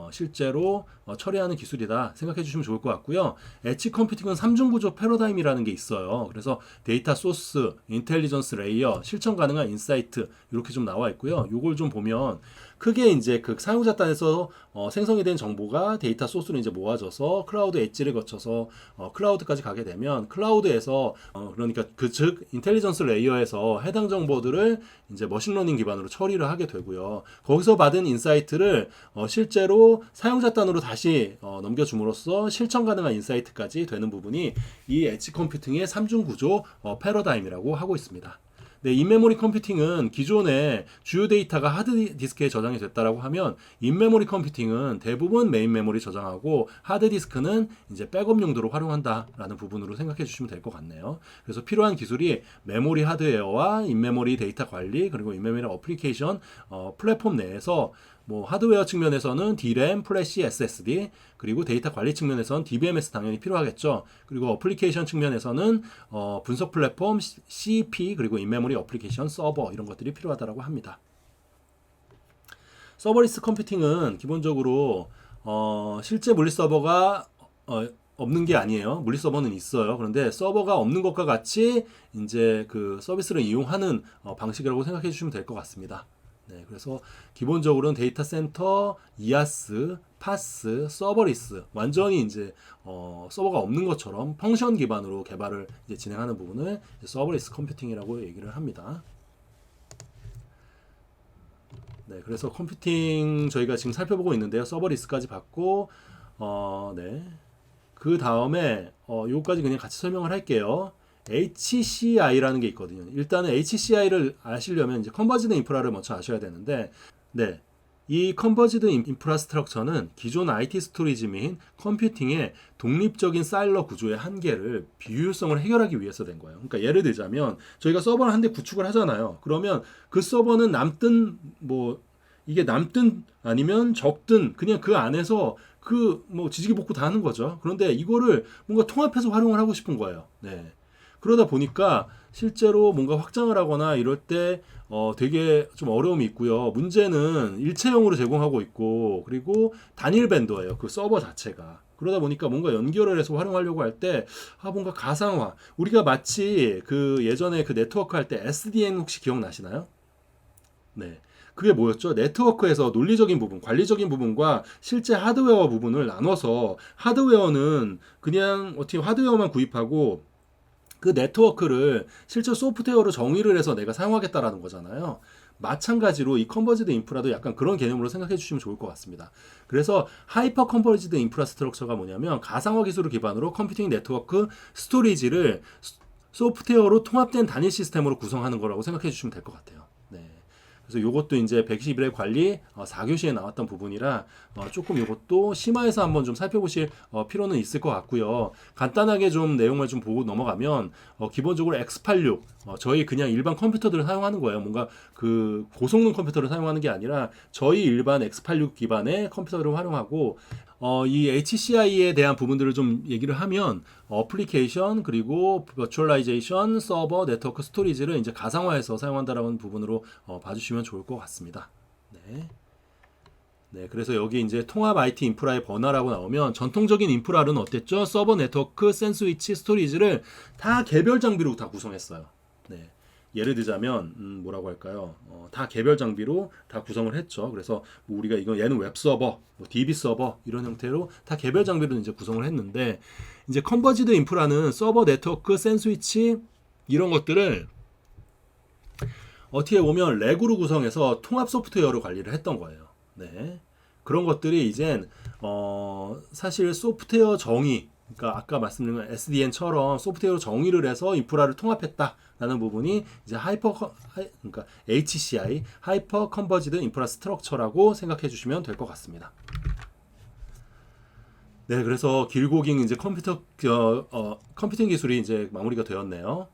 실제로 처리하는 기술이다 생각해 주시면 좋을 것 같고요. 엣지 컴퓨팅은 3중 구조 패러다임이라는 게 있어요. 그래서 데이터 소스, 인텔리전스 레이어, 실천 가능한 인사이트 이렇게 좀 나와 있고요. 요걸 좀 보면 크게 이제 그 사용자 단에서 생성이 된 정보가 데이터 소스로 이제 모아져서 클라우드 엣지를 거쳐서 클라우드까지 가게 되면, 클라우드에서 그러니까 즉 인텔리전스 레이어에서 해당 정보들을 이제 머신러닝 기반으로 처리를 하게 되고요. 거기서 받은 인사이트를 실제로 사용자 단으로 다시 넘겨줌으로써 실천 가능한 인사이트까지 되는 부분이 이 엣지 컴퓨팅의 3중 구조 패러다임이라고 하고 있습니다. 네, 인메모리 컴퓨팅은 기존에 주요 데이터가 하드디스크에 저장이 됐다라고 하면 인메모리 컴퓨팅은 대부분 메인 메모리 저장하고 하드디스크는 이제 백업 용도로 활용한다라는 부분으로 생각해 주시면 될 것 같네요. 그래서 필요한 기술이 메모리 하드웨어와 인메모리 데이터 관리 그리고 인메모리 어플리케이션 플랫폼 내에서 뭐 하드웨어 측면에서는 DRAM, 플래시, SSD 그리고 데이터 관리 측면에서는 DBMS 당연히 필요하겠죠. 그리고 어플리케이션 측면에서는 분석 플랫폼, CP 그리고 인메모리 어플리케이션 서버 이런 것들이 필요하다고 합니다. 서버리스 컴퓨팅은 기본적으로 실제 물리 서버가 없는 게 아니에요. 물리 서버는 있어요. 그런데 서버가 없는 것과 같이 이제 그 서비스를 이용하는 방식이라고 생각해 주시면 될 것 같습니다. 네, 그래서 기본적으로는 데이터 센터, 이아스, 파스, 서버리스 완전히 이제 서버가 없는 것처럼 펑션 기반으로 개발을 이제 진행하는 부분을 서버리스 컴퓨팅이라고 얘기를 합니다. 네, 그래서 컴퓨팅 저희가 지금 살펴보고 있는데요. 서버리스까지 봤고, 네. 그 다음에 요거까지 그냥 같이 설명을 할게요. HCI라는 게 있거든요. 일단은 HCI를 아시려면 이제 컨버지드 인프라를 먼저 아셔야 되는데, 네. 이 컨버지드 인프라스트럭처는 기존 IT 스토리지 및 컴퓨팅의 독립적인 사일러 구조의 한계를 비효율성을 해결하기 위해서 된 거예요. 그러니까 예를 들자면 저희가 서버를 한 대 구축을 하잖아요. 그러면 그 서버는 남든 뭐 이게 남든 아니면 적든 그냥 그 안에서 그 뭐 지지기 볶고 다 하는 거죠. 그런데 이거를 뭔가 통합해서 활용을 하고 싶은 거예요. 네. 그러다 보니까 실제로 뭔가 확장을 하거나 이럴 때 되게 좀 어려움이 있고요. 문제는 일체형으로 제공하고 있고 그리고 단일 벤더예요. 그 서버 자체가. 그러다 보니까 뭔가 연결을 해서 활용하려고 할 때 뭔가 가상화. 우리가 마치 그 예전에 그 네트워크 할 때 SDN 혹시 기억나시나요? 네. 그게 뭐였죠? 네트워크에서 논리적인 부분, 관리적인 부분과 실제 하드웨어 부분을 나눠서 하드웨어는 그냥 어떻게 하드웨어만 구입하고 그 네트워크를 실제 소프트웨어로 정의를 해서 내가 사용하겠다라는 거잖아요. 마찬가지로 이 컨버지드 인프라도 약간 그런 개념으로 생각해 주시면 좋을 것 같습니다. 그래서 하이퍼 컨버지드 인프라스트럭처가 뭐냐면 가상화 기술을 기반으로 컴퓨팅 네트워크 스토리지를 소프트웨어로 통합된 단일 시스템으로 구성하는 거라고 생각해 주시면 될 것 같아요. 네. 그래서 이것도 이제 121회 관리 4교시에 나왔던 부분이라 조금 이것도 심화해서 한번 좀 살펴보실 필요는 있을 것 같고요. 간단하게 좀 내용을 좀 보고 넘어가면 기본적으로 X86 저희 그냥 일반 컴퓨터들을 사용하는 거예요. 뭔가 그 고성능 컴퓨터를 사용하는 게 아니라 저희 일반 X86 기반의 컴퓨터를 활용하고 이 HCI에 대한 부분들을 좀 얘기를 하면 어플리케이션 그리고 버추얼라이제이션 서버 네트워크 스토리지를 이제 가상화해서 사용한다라는 부분으로 봐주시면 좋을 것 같습니다. 네. 네, 그래서 여기 이제 통합 IT 인프라의 번화라고 나오면 전통적인 인프라는 어땠죠? 서버 네트워크, 샌드위치, 스토리지를 다 개별 장비로 다 구성했어요. 네. 예를 들자면 뭐라고 할까요? 다 개별 장비로 다 구성을 했죠. 그래서 뭐 우리가 이거 얘는 웹 서버, 뭐 DB 서버 이런 형태로 다 개별 장비로 이제 구성을 했는데 이제 컨버지드 인프라는 서버 네트워크, 샌드위치 이런 것들을 어떻게 보면 렉으로 구성해서 통합 소프트웨어로 관리를 했던 거예요. 네. 그런 것들이 이젠 사실 소프트웨어 정의 그러니까 아까 말씀드린 SDN처럼 소프트웨어로 정의를 해서 인프라를 통합했다라는 부분이 이제 그러니까 HCI 하이퍼 컨버지드 인프라 스트럭처라고 생각해 주시면 될 것 같습니다. 네, 그래서 길고 긴 이제 컴퓨팅 기술이 이제 마무리가 되었네요.